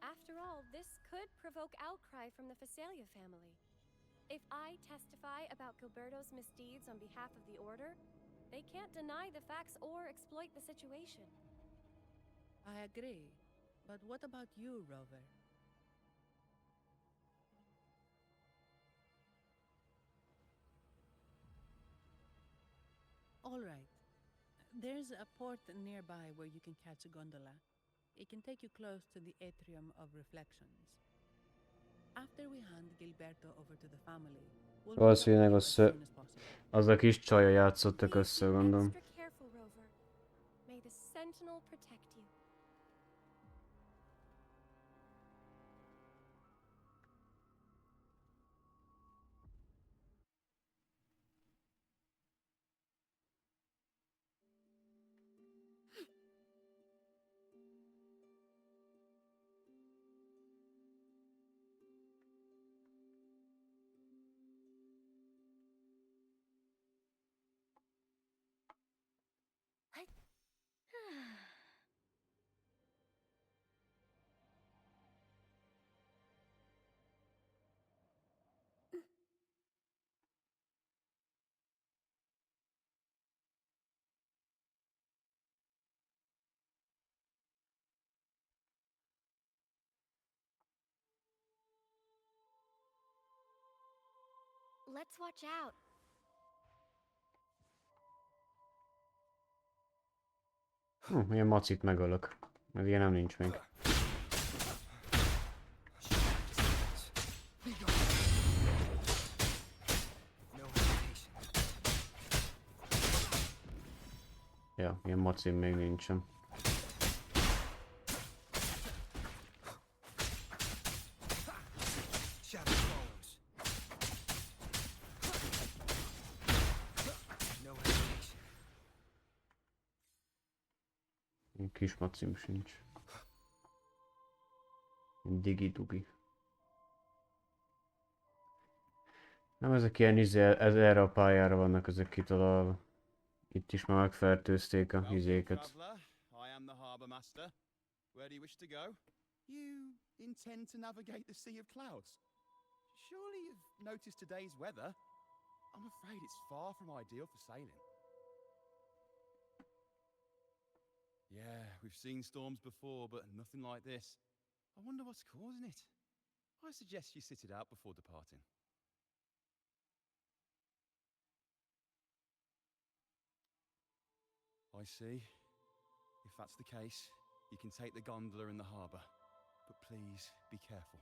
After all, this could provoke outcry from the Phasalia family. If I testify about Gilberto's misdeeds on behalf of the Order, they can't deny the facts or exploit the situation. I agree. But what about you, Rover? All right. There's a port nearby where you can catch a gondola. It can take you close to the Atrium of Reflections. After we hand Gilberto over to the family, we'll Valószínűleg az a kis csaja játszottak össze, gondolom. Extra careful, Rover. May the Sentinel protect you. Let's watch out. Ilyen macit megölök. Ez ilyen nem nincs még. Ja, ilyen macim még nincsen. Kis macim sincs. Digi-dugi. Nem, ezek ilyen ez erre a pályára vannak ezek kitalálva. Itt is már megfertőzték a izéket. I am the harbor master. Where do you wish to go? You intend to navigate the Sea of Clouds? Surely you've noticed today's weather? I'm afraid it's far from ideal for sailing. Yeah, we've seen storms before, but nothing like this. I wonder what's causing it. I suggest you sit it out before departing. I see. If that's the case, you can take the gondola in the harbour. But please, be careful.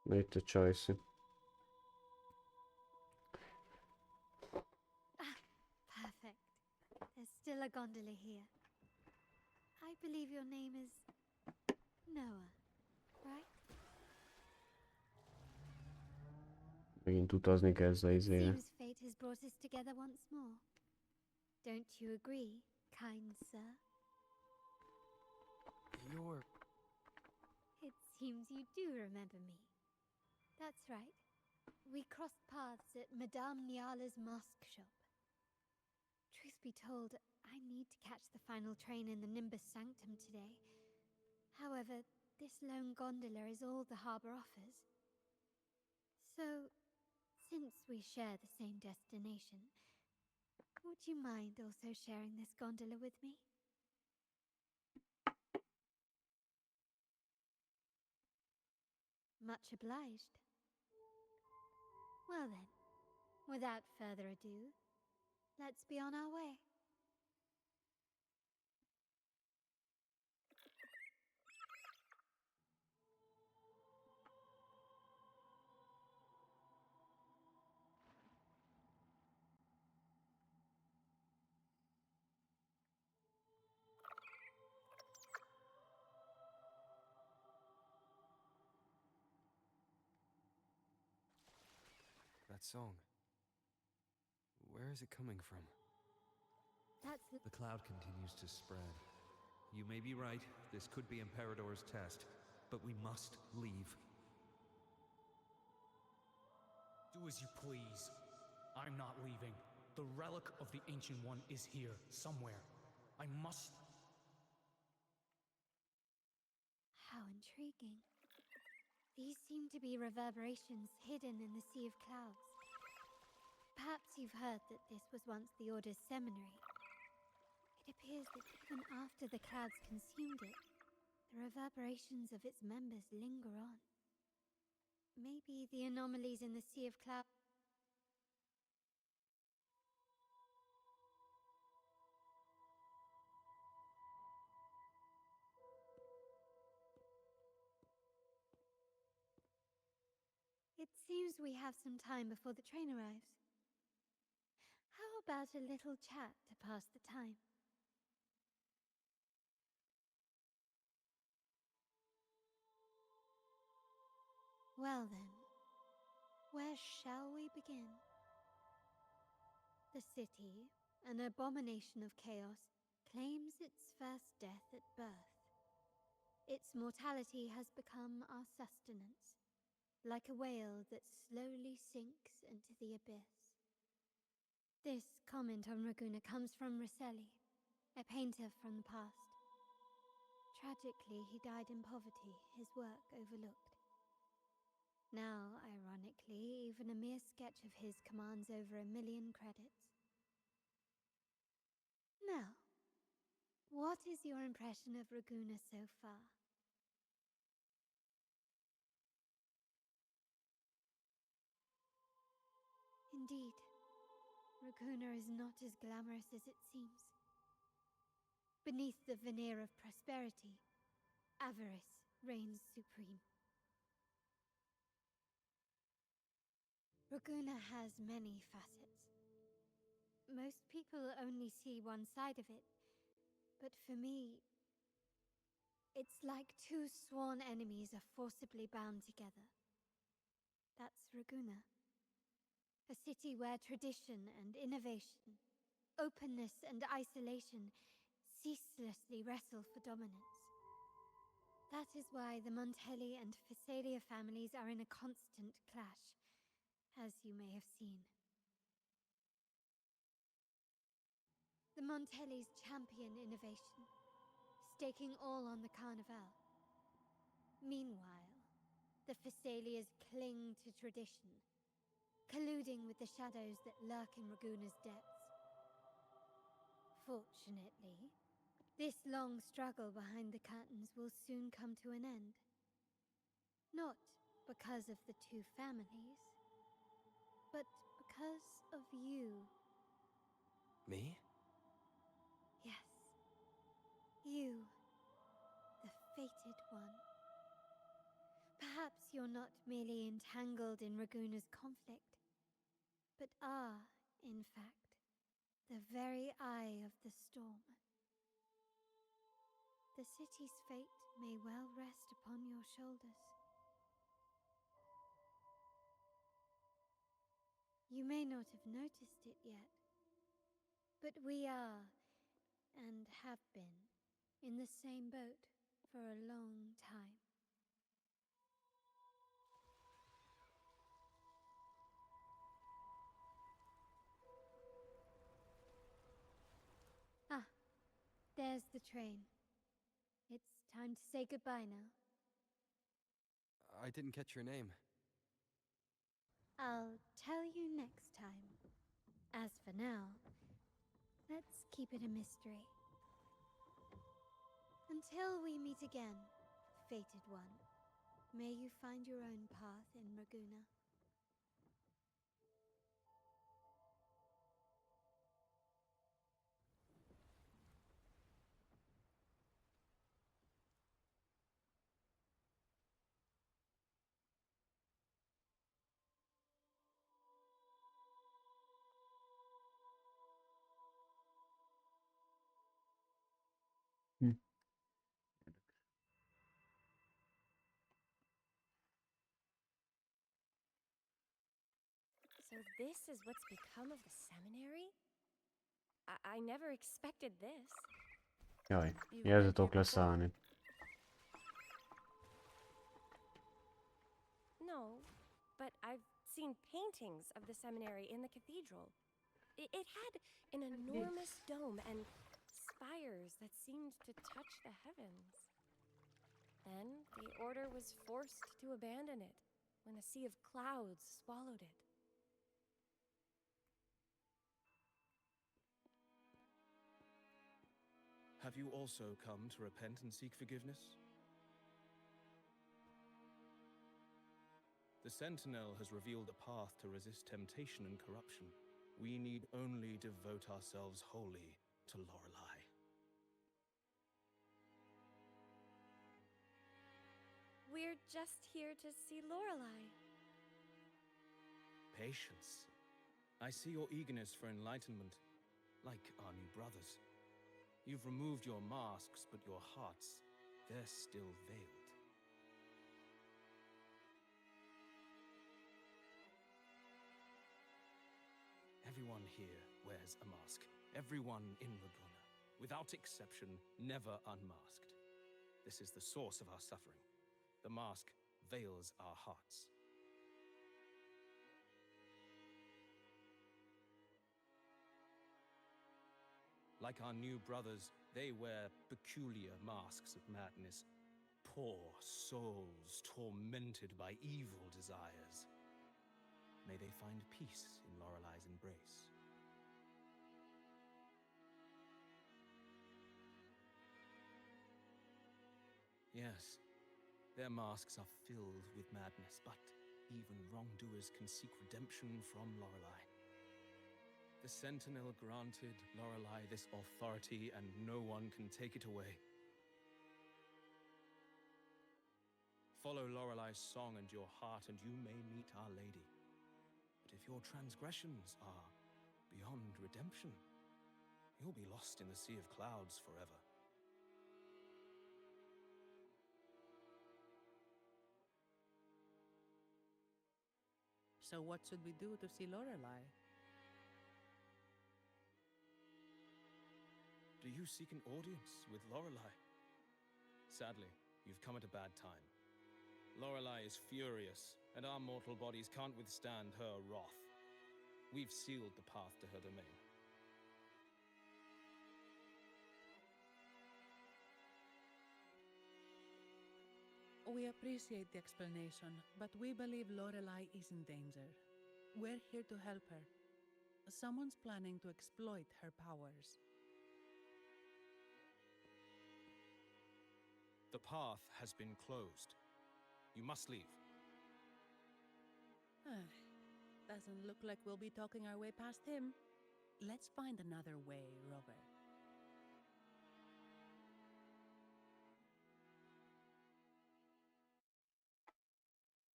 Na itt a csajszi. Perfect. There's still a gondola here. I believe your name is Noah, right? Megint utazni kezd az izére. Seems fate has brought us together once more. Don't you agree, kind sir? You're... It seems you do remember me. That's right. We crossed paths at Madame Niala's mask shop. Truth be told, I need to catch the final train in the Nimbus Sanctum today. However, this lone gondola is all the harbour offers. So, since we share the same destination, would you mind also sharing this gondola with me? Much obliged. Well then, without further ado, let's be on our way. That song. Where is it coming from? That's The cloud continues to spread. You may be right, this could be Imperador's test, but we must leave. Do as you please. I'm not leaving. The relic of the Ancient One is here, somewhere. I must... How intriguing. These seem to be reverberations hidden in the Sea of Clouds. Perhaps you've heard that this was once the Order's seminary. It appears that even after the clouds consumed it, the reverberations of its members linger on. Maybe the anomalies in the Sea of Clouds... It seems we have some time before the train arrives. How about a little chat to pass the time? Well then, where shall we begin? The city, an abomination of chaos, claims its first death at birth. Its mortality has become our sustenance, like a whale that slowly sinks into the abyss. This comment on Raguna comes from Montelli, a painter from the past. Tragically, he died in poverty, his work overlooked. Now, ironically, even a mere sketch of his commands over 1 million credits. Now, what is your impression of Raguna so far? Indeed, Raguna is not as glamorous as it seems. Beneath the veneer of prosperity, avarice reigns supreme. Raguna has many facets. Most people only see one side of it, but for me, it's like two sworn enemies are forcibly bound together. That's Raguna. A city where tradition and innovation, openness and isolation ceaselessly wrestle for dominance. That is why the Montelli and Phasalia families are in a constant clash, as you may have seen. The Montellis champion innovation, staking all on the Carnival. Meanwhile, the Phasalias cling to tradition, colluding with the shadows that lurk in Raguna's depths. Fortunately, this long struggle behind the curtains will soon come to an end. Not because of the two families, but because of you. Me? Yes. You, the fated one. Perhaps you're not merely entangled in Raguna's conflict, but are, in fact, the very eye of the storm. The city's fate may well rest upon your shoulders. You may not have noticed it yet, but we are, and have been, in the same boat for a long time. Ah, there's the train. It's time to say goodbye now. I didn't catch your name. I'll tell you next time. As for now, let's keep it a mystery. Until we meet again, fated one, may you find your own path in Raguna. So this is what's become of the seminary? I never expected this. Jaj, You've been jelzitok here before? leszállni. No, but I've seen paintings of the seminary in the cathedral. It had an enormous dome and spires that seemed to touch the heavens. Then the order was forced to abandon it when a sea of clouds swallowed it. Have you also come to repent and seek forgiveness? The Sentinel has revealed a path to resist temptation and corruption. We need only devote ourselves wholly to Lorelei. We're just here to see Lorelei. Patience. I see your eagerness for enlightenment, like our new brothers. You've removed your masks, but your hearts, they're still veiled. Everyone here wears a mask. Everyone in Raguna, without exception, never unmasked. This is the source of our suffering. The mask veils our hearts. Like our new brothers, they wear peculiar masks of madness, poor souls tormented by evil desires. May they find peace in Lorelei's embrace. Yes, their masks are filled with madness, but even wrongdoers can seek redemption from Lorelei. The Sentinel granted Lorelei this authority, and no one can take it away. Follow Lorelei's song and your heart, and you may meet Our Lady. But if your transgressions are beyond redemption, you'll be lost in the sea of clouds forever. So what should we do to see Lorelei? Do you seek an audience with Lorelei? Sadly, you've come at a bad time. Lorelei is furious, and our mortal bodies can't withstand her wrath. We've sealed the path to her domain. We appreciate the explanation, but we believe Lorelei is in danger. We're here to help her. Someone's planning to exploit her powers. The path has been closed. You must leave. Doesn't look like we'll be talking our way past him. Let's find another way, Rover.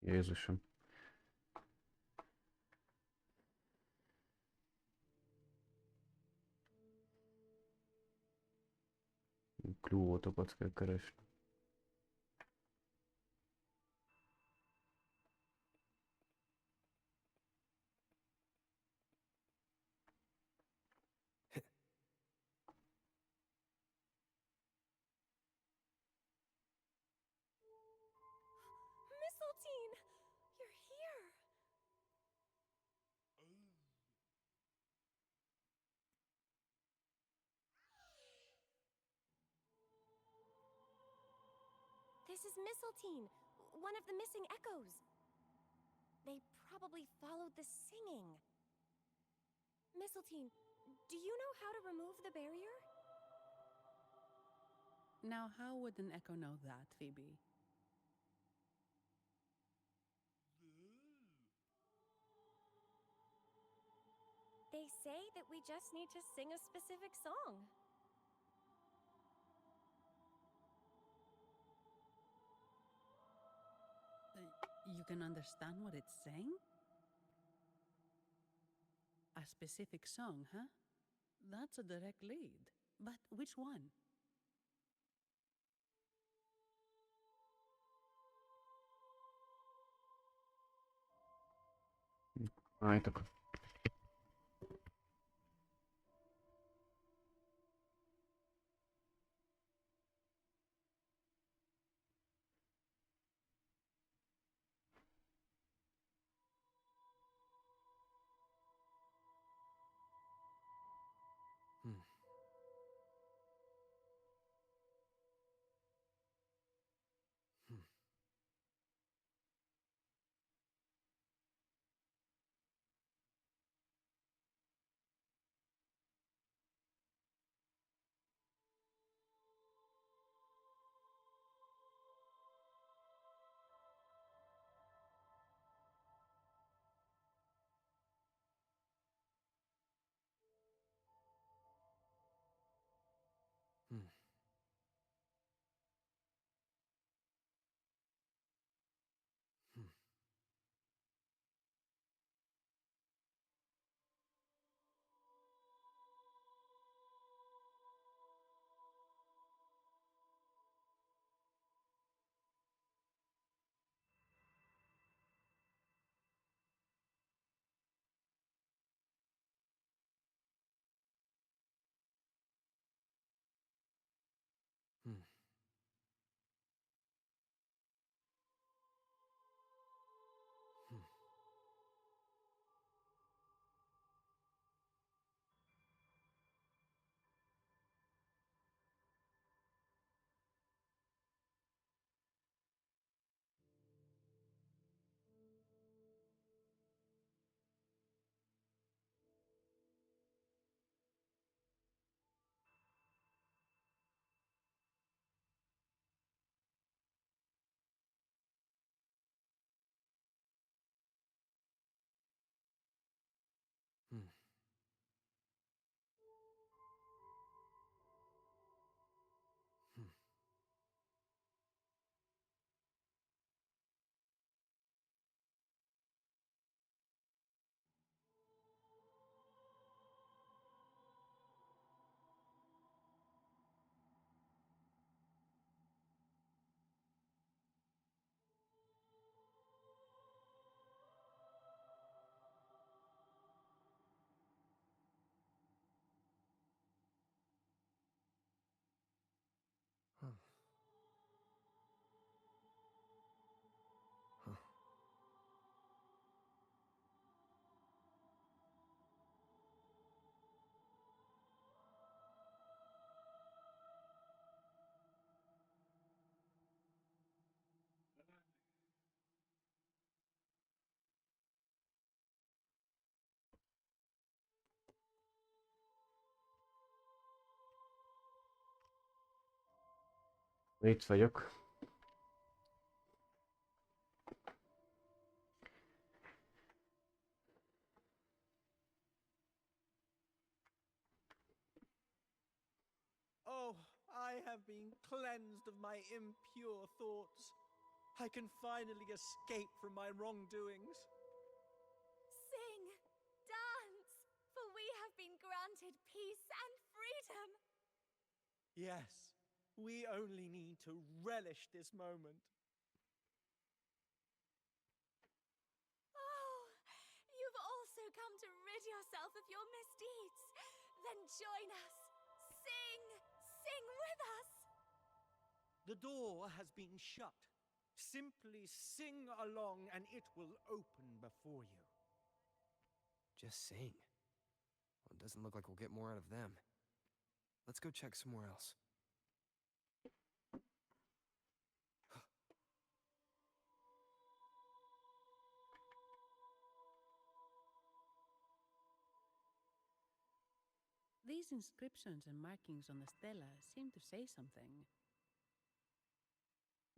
Jézusom. Klúvotokat kell keresni. Mistletoe! You're here! This is Mistletoe, one of the missing echoes. They probably followed the singing. Mistletoe, do you know how to remove the barrier? Now, how would an echo know that, Phoebe? They say that we just need to sing a specific song. You can understand what it's saying? A specific song, huh? That's a direct lead. But which one? Aj, tak. Itt vagyok. Oh, I have been cleansed of my impure thoughts. I can finally escape from my wrongdoings. Sing, dance, for we have been granted peace and freedom. Yes, we only need to relish this moment. Oh, you've also come to rid yourself of your misdeeds. Then join us. Sing, sing with us. The door has been shut. Simply sing along and it will open before you. Just sing. Well, it doesn't look like we'll get more out of them. Let's go check somewhere else. These inscriptions and markings on the stela seem to say something.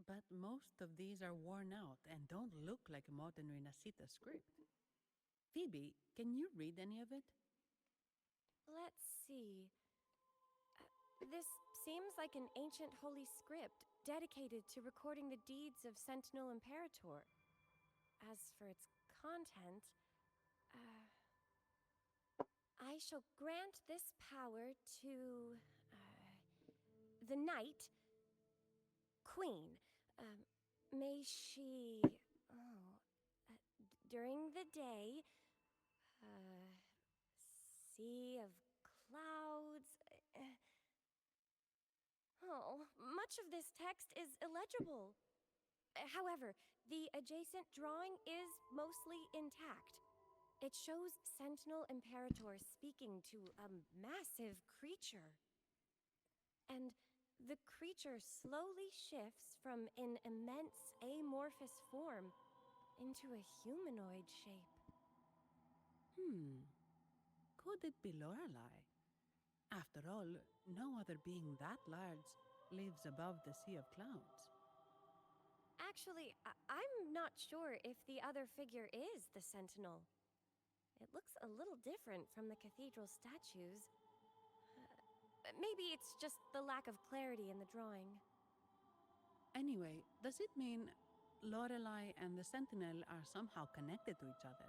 But most of these are worn out and don't look like a modern Renacita script. Phoebe, can you read any of it? Let's see. This seems like an ancient holy script dedicated to recording the deeds of Sentinel Imperator. As for its content, I shall grant this power to the knight, queen. May she, during the day, sea of clouds. Much of this text is illegible. However, the adjacent drawing is mostly intact. It shows Sentinel Imperator speaking to a massive creature. And the creature slowly shifts from an immense amorphous form into a humanoid shape. Could it be Lorelei? After all, no other being that large lives above the sea of clouds. Actually, I'm not sure if the other figure is the Sentinel. It looks a little different from the cathedral statues. Maybe it's just the lack of clarity in the drawing. Anyway, does it mean Lorelei and the Sentinel are somehow connected to each other?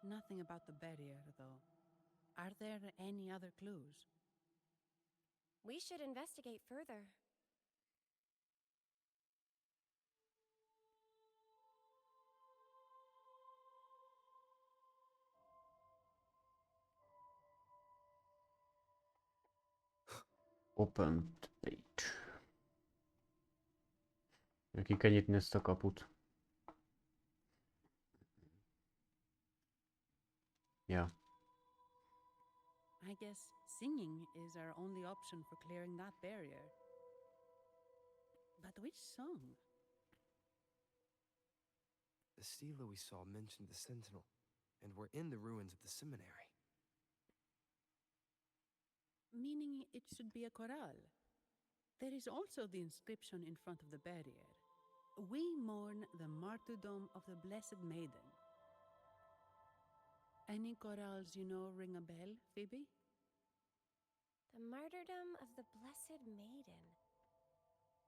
Nothing about the barrier, though. Are there any other clues? We should investigate further. Open page. Ki kell nyitni ezt a kaput. Yeah. I guess singing is our only option for clearing that barrier. But which song? The stela we saw mentioned the Sentinel, and we're in the ruins of the seminary. Meaning it should be a chorale. There is also the inscription in front of the barrier. We mourn the martyrdom of the Blessed Maiden. Any chorales you know ring a bell, Phoebe? The martyrdom of the Blessed Maiden.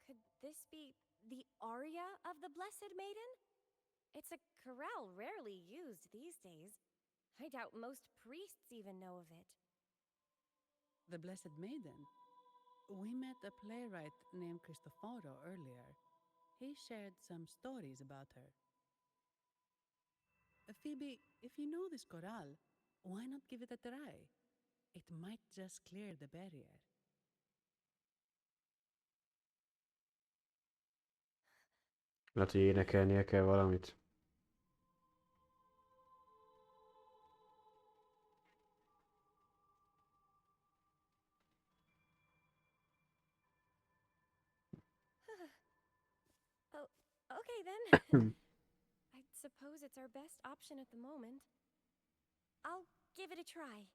Could this be the aria of the Blessed Maiden? It's a chorale rarely used these days. I doubt most priests even know of it. The Blessed Maiden? We met a playwright named Cristoforo earlier. He shared some stories about her. Phoebe, if you know this chorale, why not give it a try? It might just clear the barrier. Lehet, hogy énekelnie kell valamit. Oh, okay then. I suppose it's our best option at the moment. I'll give it a try.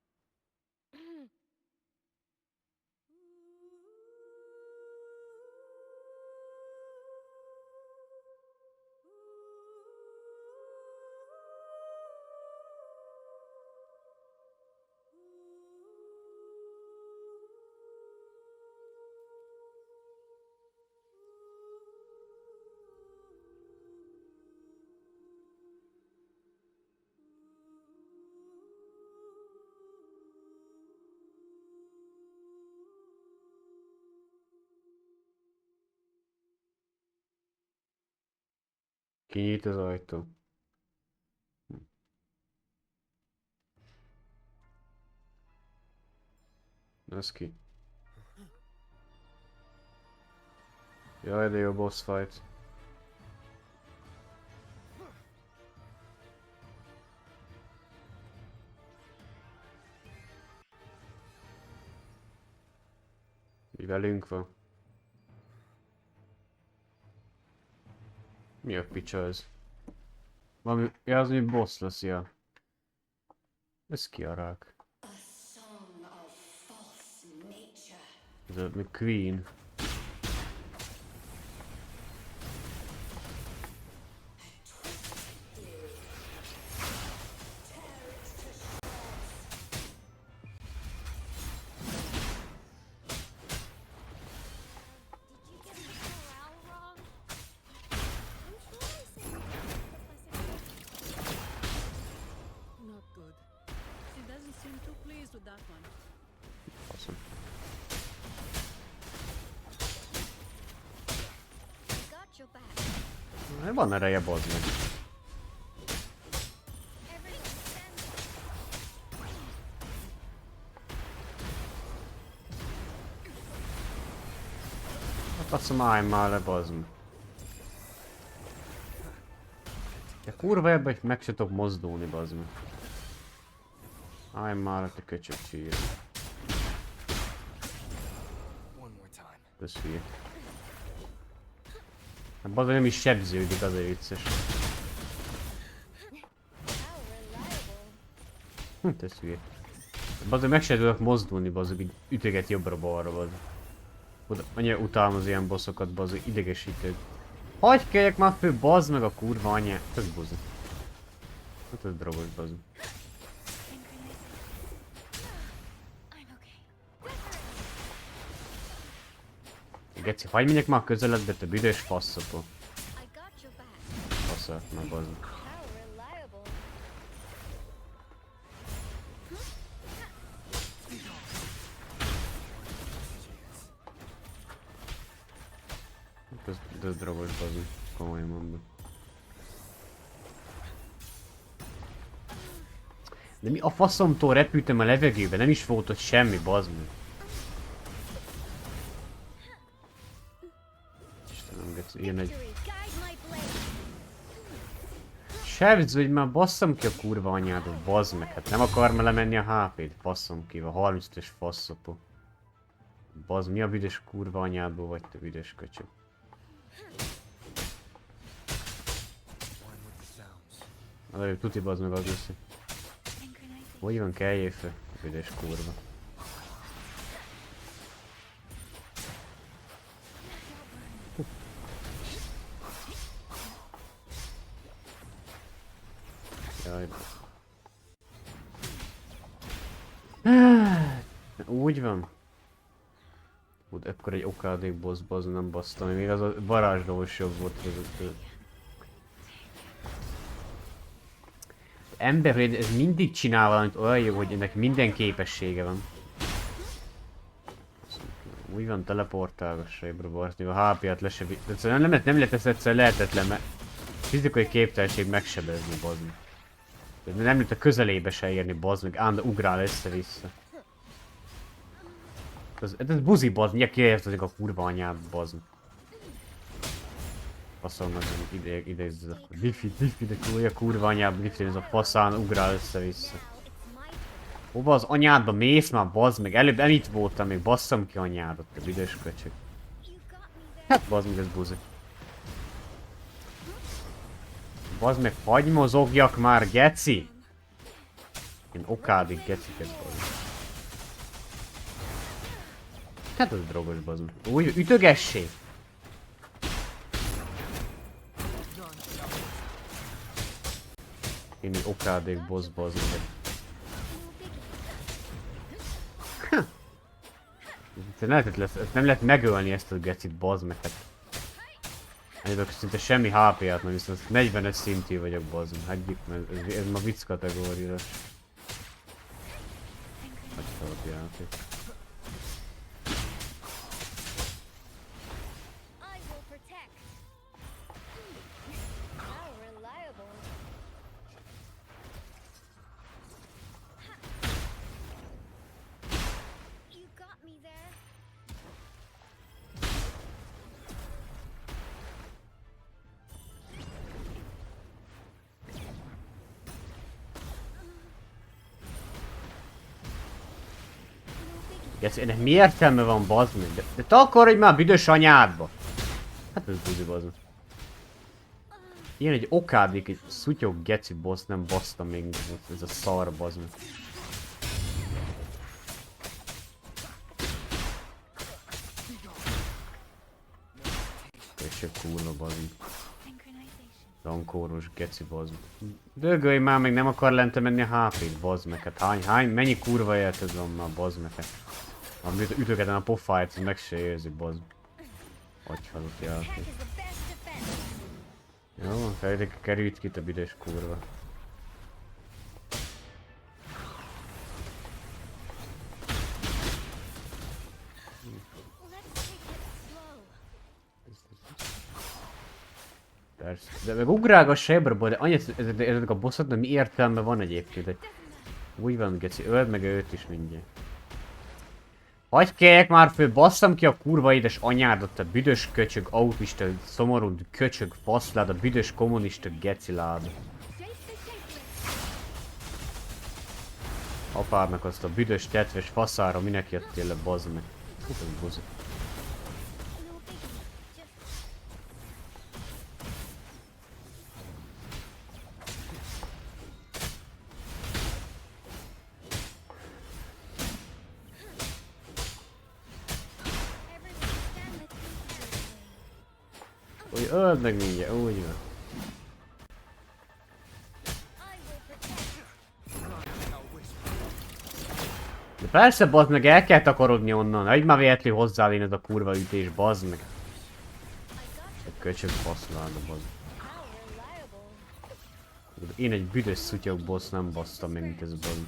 Kinyit az ajtó. Ez ki. Jaj, de jó boss fight. Mi velünk van? Mi a picsa ez? Valami... Ja, az mi boss lesz, ja. Ez ki a rák? Ez a mi Queen. Not good. She doesn't seem too pleased with that one. Awesome. Got your back. Van ereje, bazd meg. Faszom, állj már le, bazd meg. Ja kurva ebbe, hogy meg se tudok mozdulni, bazd meg. Állj már le, te köcsög csír. Ez hülye. Hát bazd meg nem is sebződik, azért vicces. Ez hülye. Bazd meg se tudok mozdulni, bazd meg, így ütöget jobbra-balra, bazd meg. Annyira utálom az ilyen bossokat, bazd meg, idegesítő. Hagyj kelljek már fő, bazd meg a kurva anyját. Ez buzi. Hát ez drogos, bazd meg. Geci, hagyj menjek már közeledbe, te büdös faszopó. Faszalt már, bazd meg. Ez drogos, bazd meg. Komolyan mondom. De mi a faszomtól repültem a levegőbe? Nem is volt ott semmi, bazd meg. Istenem, geci, ilyen egy... Sebzd, hogy már basszam ki a kurva anyádot, bazd meg. Hát nem akar már lemenni a HP-t, basszom ki, a 35-ös faszopó. Bazd, mi a büdös kurva anyádból vagy te büdös köcsög? Előbb tuti bazd meg az össze. Hogy van, kelljél fel, büdös kurva. Jaj. Úgy van. Úgy, ekkor egy okádék boss, bazd, nem basztam, még az a varázslós jobb volt. Ember, ez mindig csinál valamit olyan jó, hogy ennek minden képessége van. Úgy van, teleportálgassa jobbra barni, a HP-t lesebi... Nem lehet ezt egyszer lehetetlen, mert fizikai képtelenség megsebezni, bazd meg. Nem lehet a közelébe se érni, bazd meg, ám ugrál össze-vissza. Ez buzi, bazd, mindjárt kiértezik a kurva anyád, bazd. Faszom meg, ide ez a diffi, de kurva anyád, diffi, ez a faszán ugrál össze-vissza. Hova az anyádba mész már, bazd meg, előbb nem itt voltam, még basszam ki anyádat, te büdös köcsög. Hát bazd meg, ez buzi. Bazd meg, hagyj mozogjak már, geci! Én okádik geciket, bazd. Hát ez drogos, bazd meg. Úgy, ütögessék! Én egy okádék boss, bazd meg. Nem lehet megölni ezt a gecit, bazd meg. Egyébként szinte semmi HP-át, mert viszont 45 szintű vagyok, bazd meg. Hagyjuk, mert ez ma vicc kategóriás. Hagyj fel a játék. Geci, ennek mi értelme van, bazd meg? De takarodj már büdös anyádba! Hát ez buzi, bazd meg. Ilyen egy okádék, egy szutyog geci boss, nem basztam még ez a szar, bazd meg. És kurva, bazd meg. Rankóros geci, bazd meg. Dögölj már, meg nem akar lente menni a HP-t, bazd meg. Hát mennyi kurva életed van már, bazd meg. Amit ütögetem a pofáját, meg se érzi, bazd. Hogy halott játék. Jó, került ki a büdös kurva. Persze. De meg ugrálg a sebrabba, de annyit ezek a bosszoknak mi értelme van egyébként? Úgy van, geci, öld meg őt is mindjárt. Hagyj kelljek már föl, basszam ki a kurva édes anyádat, a büdös köcsög, autista, szomorú köcsög, faszlád, a büdös kommunista gecilád. Apádnak azt a büdös tetves faszára minek jöttél le, bazd meg. Ez buzi. Úgy öld meg mindjárt, úgy van. De persze, bazd meg, el kell takarodni onnan. Hagyj már véletlenül hozzálén ez a kurva ütés, bazd meg. Egy köcsög faszláda, bazd. Én egy büdös szutyog boss nem basztam meg, mint ez a bazd.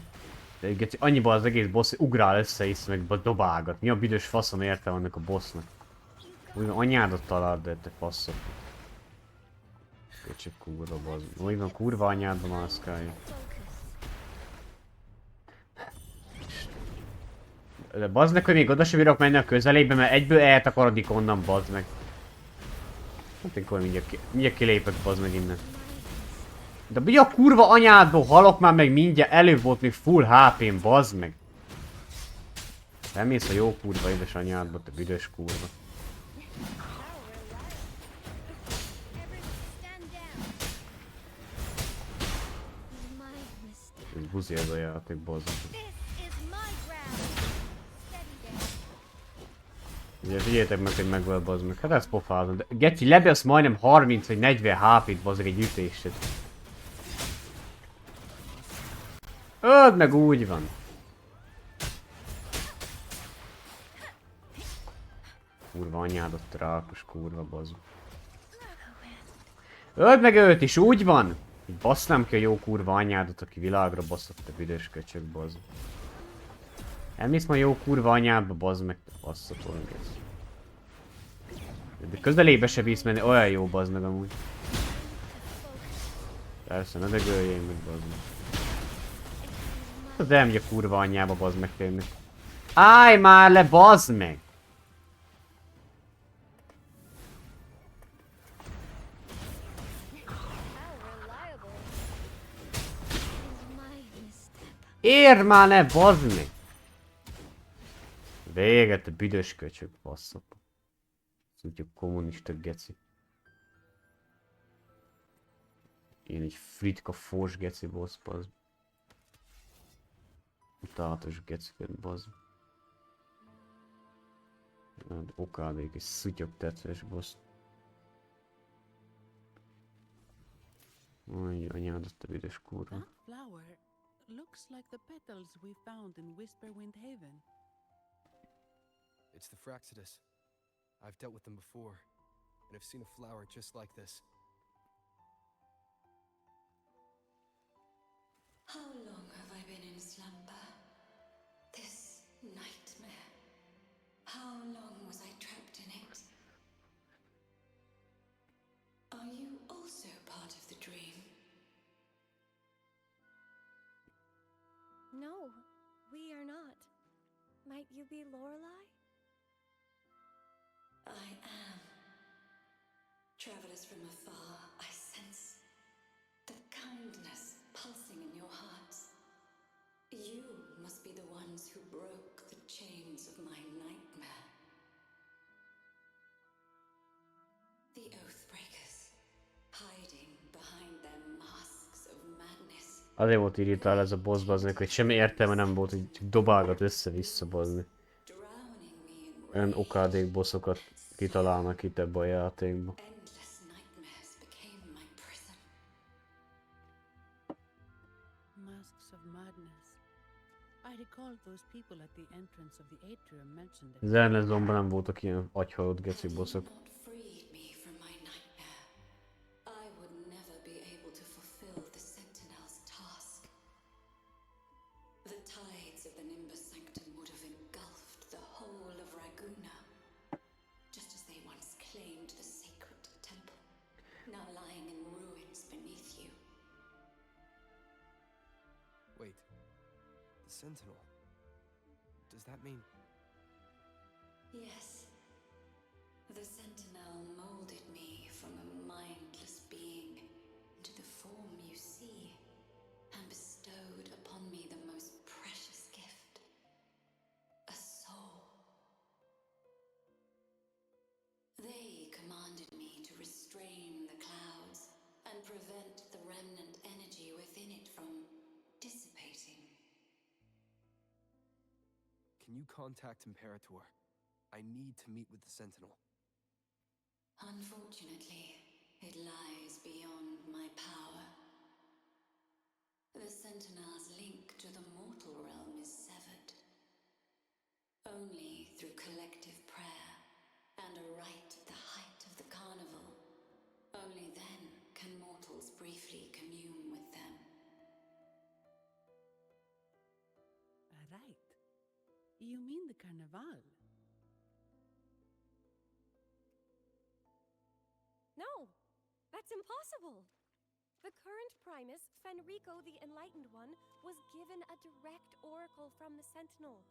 De egy annyiban az egész boss, hogy ugrál össze-isz meg dobálgat. Mi a büdös faszom érte annak a bossnak? Úgy van, anyádat találd, de te faszok. Köcsög kurva, bazd. Úgy van, kurva anyádba mászkálja. De bazd meg, hogy még oda sem bírok menni a közelébe, mert egyből eltakarodik onnan, bazd meg. Hát akkor mindjárt kilépek, bazd meg innen. De mi a kurva anyádból halok már meg mindjárt, előbb volt még full HP-n, bazd meg. Elmész a jó kurva édes anyádba, te büdös kurva. Ez buzi ez a játék, bazd meg. Ugye figyeljetek meg, hogy megvel, bazd meg. Hát ezt pofázom, de geci, lebélsz majdnem 30 vagy 40 HP-t, bazd meg, egy ütésed. Öld meg, úgy van. Kurva anyádat, rákos kurva, bazd. Öld meg őt is, úgy van! Így basznám ki a jó kurva anyádat, aki világra baszott, te büdös köcsög, bazd. Elmész ma jó kurva anyádba, bazd meg, te basszatol, geci. De közelébe se vísz menni, olyan jó, bazd meg amúgy. Persze, ne dögöljél meg, bazd meg. Az elmegy a kurva anyjába, bazd meg tényleg. Állj már le, bazd meg! Érd már le, bazd meg! Véget, te büdös köcsög, basszok. Úgyhogy kommunista geci. Én egy fritka fós geci boss, bazd. Utálatos geciket, bazd. Okádék és szutyog tetves boss. Aj, anyádat, te büdös kurva. That flower looks like the petals we found in Whisperwind Haven. It's the Fraxidus. I've dealt with them before, and I've seen a flower just like this. How long have I been in slumber? This nightmare. How long was I trapped in it? Are you also part of the dream? No, we are not. Might you be Lorelei? I am. Travelers from afar, I sense the kindness pulsing in your hearts. You must be the ones who broke the chains of my nightmare. The Oathbreakers, hiding behind their masks of madness. Azért volt irritál ez a boss bazd, hogy semmi értelme nem volt, hogy csak dobálgat össze-vissza bazd. Olyan okádék bossokat kitalálnak itt ebbe a játékba. Masks of madness. I recall those people at the entrance of the atrium mentioned it. Az Ernest Zomban nem voltak ilyen agyhalott geci bosszok. Wait, the Sentinel. Does that mean... Yes. The Sentinel molded me from a mindless being into the form you see, and bestowed upon me the most precious gift, a soul. They commanded me to restrain the clouds and prevent the remnant energy within it from dissipating. Can you contact Imperator? I need to meet with the Sentinel. Unfortunately, it lies beyond my power. The Sentinel's link to the mortal realm is severed. Only through collective prayer and a rite at the height of the carnival, only then can mortals briefly commune with them. Right. You mean the carnival? No! That's impossible! The current Primus, Fenrico the Enlightened One, was given a direct oracle from the Sentinel.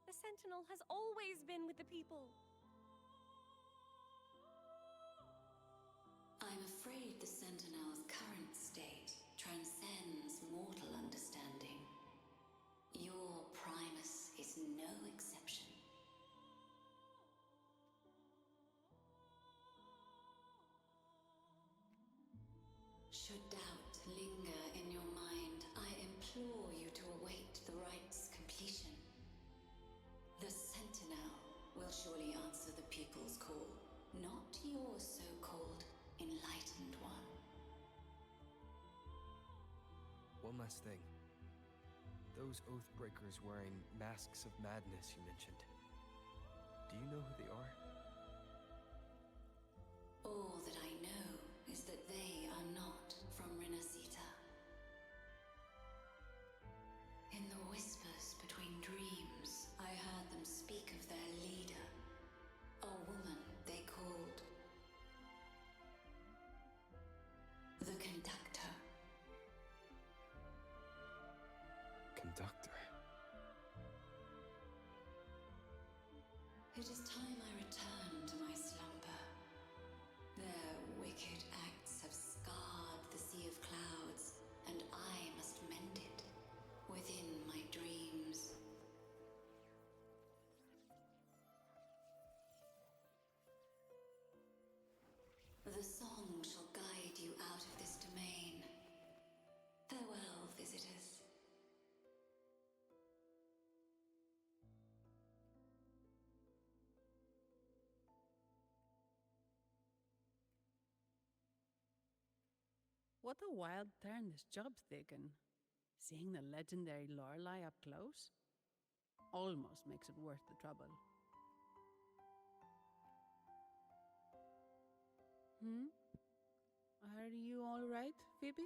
The Sentinel has always been with the people. I'm afraid the Sentinel's current state transcends mortal understanding. Your Primus is no exception. Should doubt linger in your mind, I implore you to await the rite's completion. The Sentinel will surely answer the people's call, not your so-called enlightened one. One last thing. Those Oathbreakers wearing masks of madness you mentioned. Do you know who they are? All that I know is that they are not from Renacita. In the whispers between dreams, I heard them speak of their leader, a woman they called the Conductor. Conductor. It is time I return to my slumber. Their wicked acts have scarred the sea of clouds, and I must mend it within my dreams. The song shall guide you out of this domain. Farewell, visitors. What a wild turn this job's taken. Seeing the legendary Lorelei up close almost makes it worth the trouble. Are you all right, Phoebe?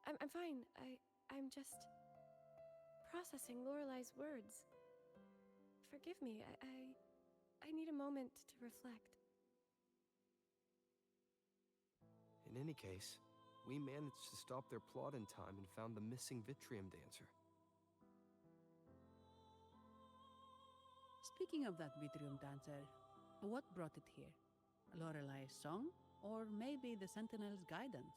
I'm fine. I'm just processing Lorelei's words. Forgive me. I need a moment to reflect. In any case, we managed to stop their plot in time and found the missing Vitrium dancer. Speaking of that Vitrium dancer, what brought it here? Lorelei's song? Or maybe the Sentinel's guidance?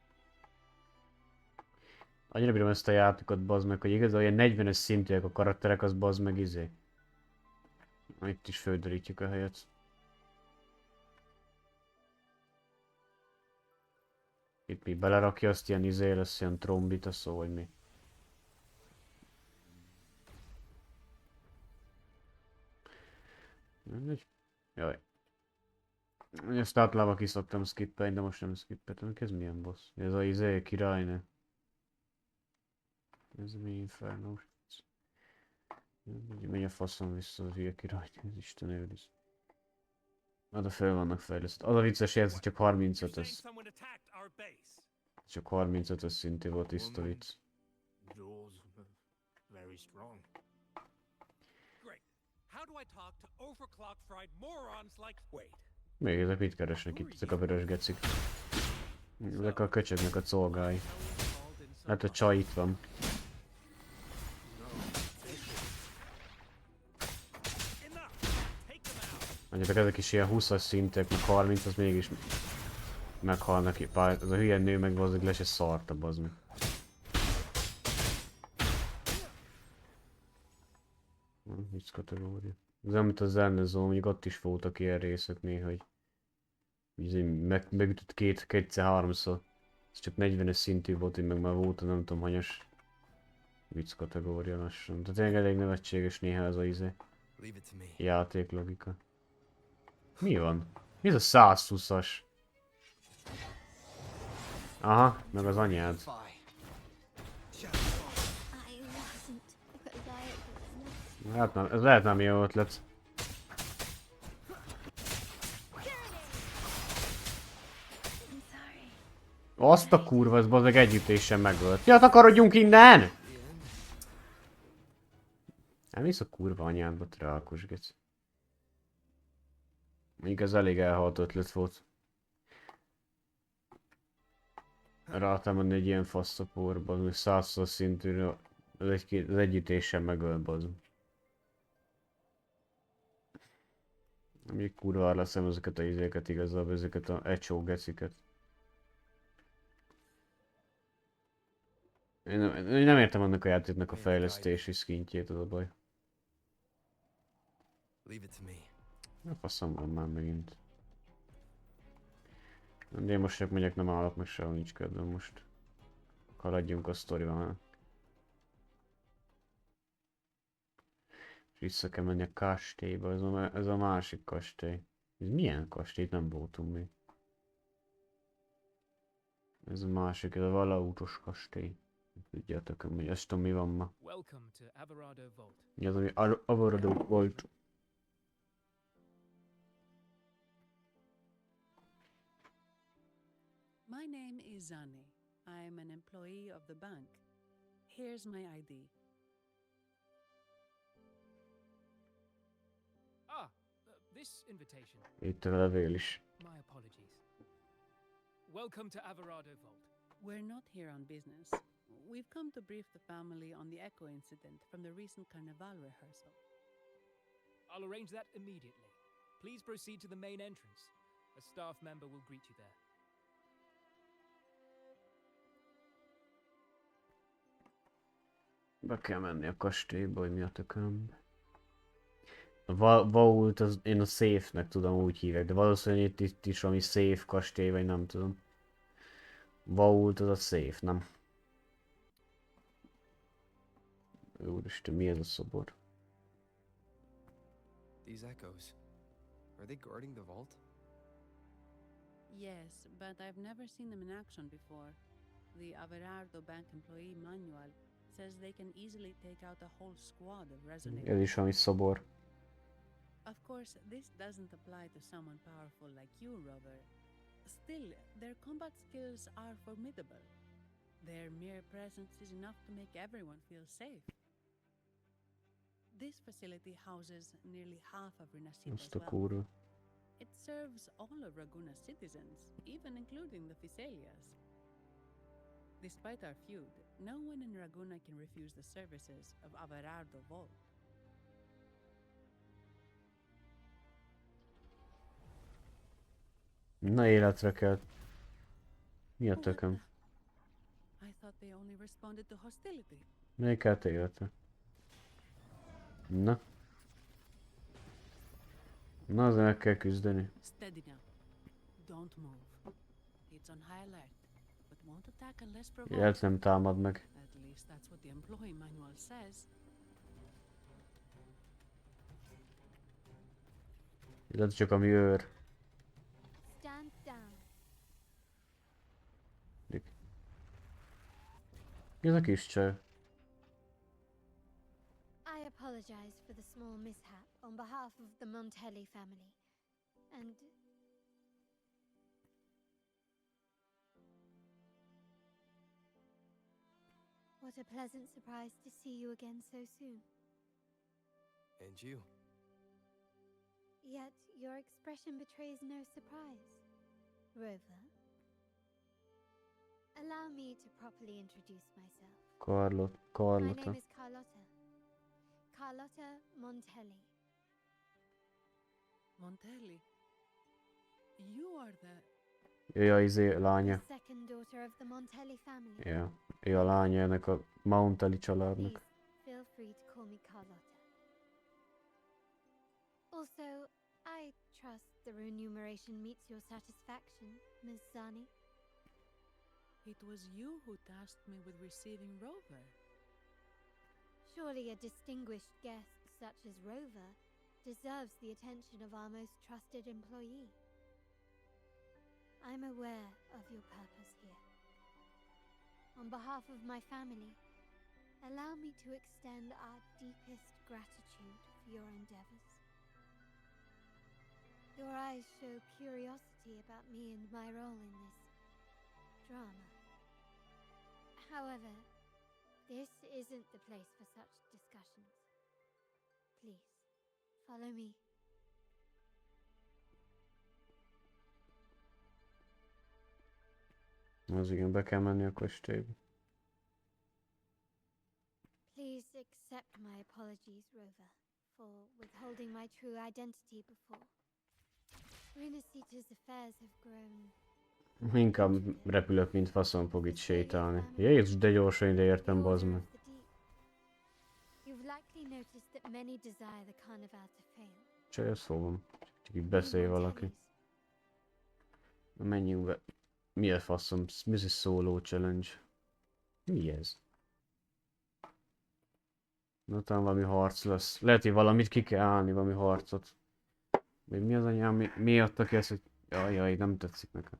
Annyira bírom ezt a játékot, bazd meg, hogy igaz, olyan 40-es szintűek a karakterek, az bazd meg izé. Itt is földerítjük a helyet. Itt mi belerakja, azt ilyen izé lesz, ilyen trombita szó, vagy mi. Mindegy. Jaj. Ezt általában ki szoktam skippelni, de most nem skippeltem. Ez milyen boss? Ez a izé királynő. Ez mi inferno? Megy a faszom vissza az hülye királynő, az Isten őriz. Oda fel vannak fejlesztve. Az a vicces, hogy ez csak 35-ös. Csak 35-ös szintű volt tiszta vicc. Very strong. Great. How do I talk to overclock fried morons like... Wait. Még ezek mit keresnek itt, ezek a vörös gecik? Ezek a köcsögnek a szolgái. Hát a csaj itt van. Mondjátok, ezek is ilyen 20-as szintek, meg 30, az mégis meghalnak itt. Az a hülye nő meg valószínűleg le se szarta, bazd meg. Vicc kategória. Ez olyan, mint a Zernezó, mondjuk ott is voltak ilyen részek néha, hogy megütött kétszer-háromszor. Ez csak 40-es szintű volt, én meg már voltam, nem tudom, hanyas vicc kategória lassan. Tehát tényleg elég nevetséges néha ez a izé. Játéklogika. Mi van? Mi ez a 120-as? Aha, meg az anyád. Hát nem, ez lehet nem jó ötlet. Azt a kurva, ez bazdmeg együttésen megölt. Ja, takarodjunk innen! Nem hisz a kurva anyádba, rákos geci. Még ez elég elhalt ötlet volt. Rátámadni egy ilyen fasztaporba, hogy 100-szor szintűre az együttésen megöl, bazd. Még kurva leszem ezeket a izéket igazából, ezeket a ecsó geciket. Én nem értem annak a játéknak a fejlesztési szkintjét, az a baj. A faszom van már megint. De én most csak megyek, nem állok meg sehol, nincs kedvem most. Haladjunk a sztorival. És vissza kell menni a kastélyba, ez a másik kastély. Ez milyen kastély? Nem voltunk még. Ez a másik, ez a valaútos kastély. Tudjátok, hogy ezt tudom mi van ma. Mi az, ami Avarado volt. My name is Zani. I am an employee of the bank. Here's my ID. This invitation. Itt a levél is. My apologies. Welcome to Averado Vault. We're not here on business. We've come to brief the family on the Echo incident from the recent Carnival rehearsal. I'll arrange that immediately. Please proceed to the main entrance. A staff member will greet you there. Be kell menni a kastélyba, hogy mi a tököm. A vault, én a safe-nek tudom úgy hívják, de valószínűleg itt is valami safe kastély, vagy nem tudom. Vault az a safe, nem? Úristen, mi ez a szobor? These echoes, are they guarding the vault? Yes, but I've never seen them in action before. The Averardo bank employee manual says they can easily take out a whole squad of resonators. Ez is valami szobor. Of course, this doesn't apply to someone powerful like you, Rover. Still, their combat skills are formidable. Their mere presence is enough to make everyone feel safe. This facility houses nearly half of Renacita's wealth. It serves all of Raguna's citizens, even including the Thessalias. Despite our feud, no one in Raguna can refuse the services of Averardo Vault. Na életre kell. Mi a tököm? I thought thought they only responded to hostility. Még eltévedtem. Na. Na, azért meg kell küzdeni. Steady now. Don't move. It's on high alert, but won't attack unless provoked. Élet nem támad meg. At least that's what the employee manual says. Illetve csak ami őr. Stand down. Mi ez a kis csaj? I apologize for the small mishap on behalf of the Montelli family. And what a pleasant surprise to see you again so soon. And you. Yet your expression betrays no surprise. Rover, allow me to properly introduce myself. My name is Carlotta. Carlotta Montelli. Montelli? You are the... Ő a izé lánya. The second daughter of the Montelli family. Ja. Ő a lánya ennek a Montelli családnak. Please, feel free to call me Carlotta. Also, I trust the remuneration meets your satisfaction, Ms. Zani. It was you who tasked me with receiving Rover. Surely a distinguished guest such as Rover deserves the attention of our most trusted employee. I'm aware of your purpose here. On behalf of my family, allow me to extend our deepest gratitude for your endeavors. Your eyes show curiosity about me and my role in this drama. However, this isn't the place for such discussions. Please, follow me. Az igen, be kell menni a kastélyba. Please accept my apologies, Rover, for withholding my true identity before. Runacita's affairs have grown. Inkább repülök, mint faszom fog itt sétálni. Jézus, de gyorsan ide értem, bazd meg. You've likely noticed that many desire the carnival to fail. Csaj, ezt fogom. Csak így beszél valaki. Na menjünk be. Mi a faszom? Mi ez egy solo challenge? Mi ez? Na talán valami harc lesz. Lehet, hogy valamit ki kell állni, valami harcot. Még mi az anyám? Mi adta ki ezt, hogy... Jaj, nem tetszik nekem.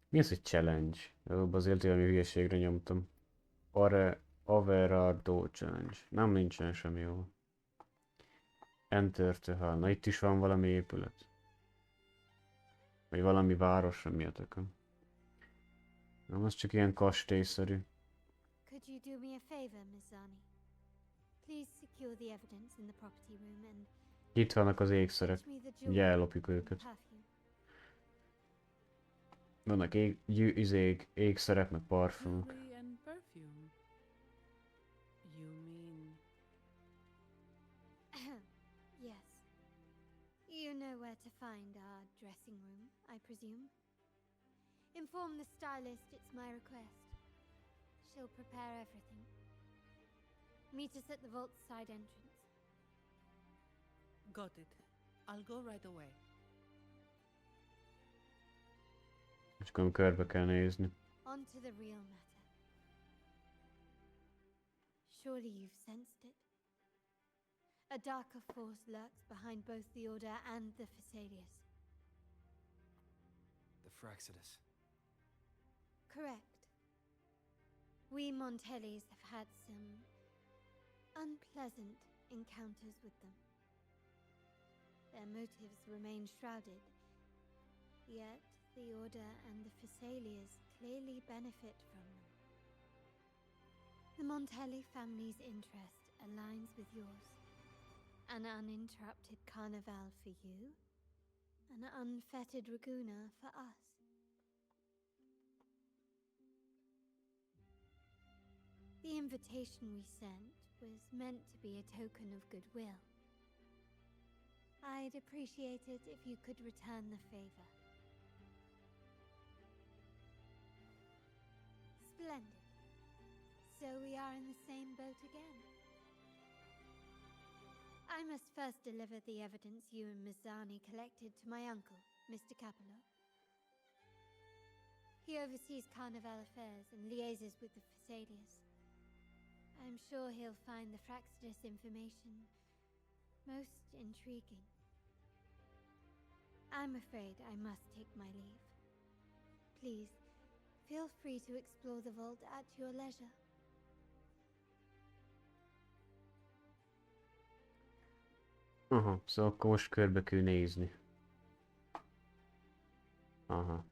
Mi ez egy challenge? Jobb azért valami hülyeségre nyomtam. Averardo challenge. Nem, nincsen semmi jó. Enter to hell. Na itt is van valami épület. Vagy valami város, mi a tököm. Nem, az csak ilyen kastélyszerű. Could you do me a favor, Ms. Zani? Please secure the evidence in the property room and Itt vannak az ékszerek. Ugye ellopjuk őket. Vannak ékszerek, meg parfümök. And perfume. You mean... Yes. You know where to find our dressing room, I presume? Inform the stylist it's my request. She'll prepare everything. Meet us at the vault's side entrance. Got it. I'll go right away. Csak olyan körbe kell nézni. On to the real matter. Surely you've sensed it. A darker force lurks behind both the Order and the Phasaelius. The Fraxidus. Correct. We Montellis have had some unpleasant encounters with them. Their motives remain shrouded, yet the Order and the Phasaelius clearly benefit from them. The Montelli family's interest aligns with yours. An uninterrupted carnival for you, an unfettered Raguna for us. The invitation we sent was meant to be a token of goodwill. I'd appreciate it if you could return the favor. So we are in the same boat again. I must first deliver the evidence you and Mizani collected to my uncle, Mr. Capello. He oversees Carnival affairs and liaises with the Phasaelius. I'm sure he'll find the Fraxidus information most intriguing. I'm afraid I must take my leave. Please, feel free to explore the vault at your leisure. Aha, szóval akkor most körbe kell nézni. Aha.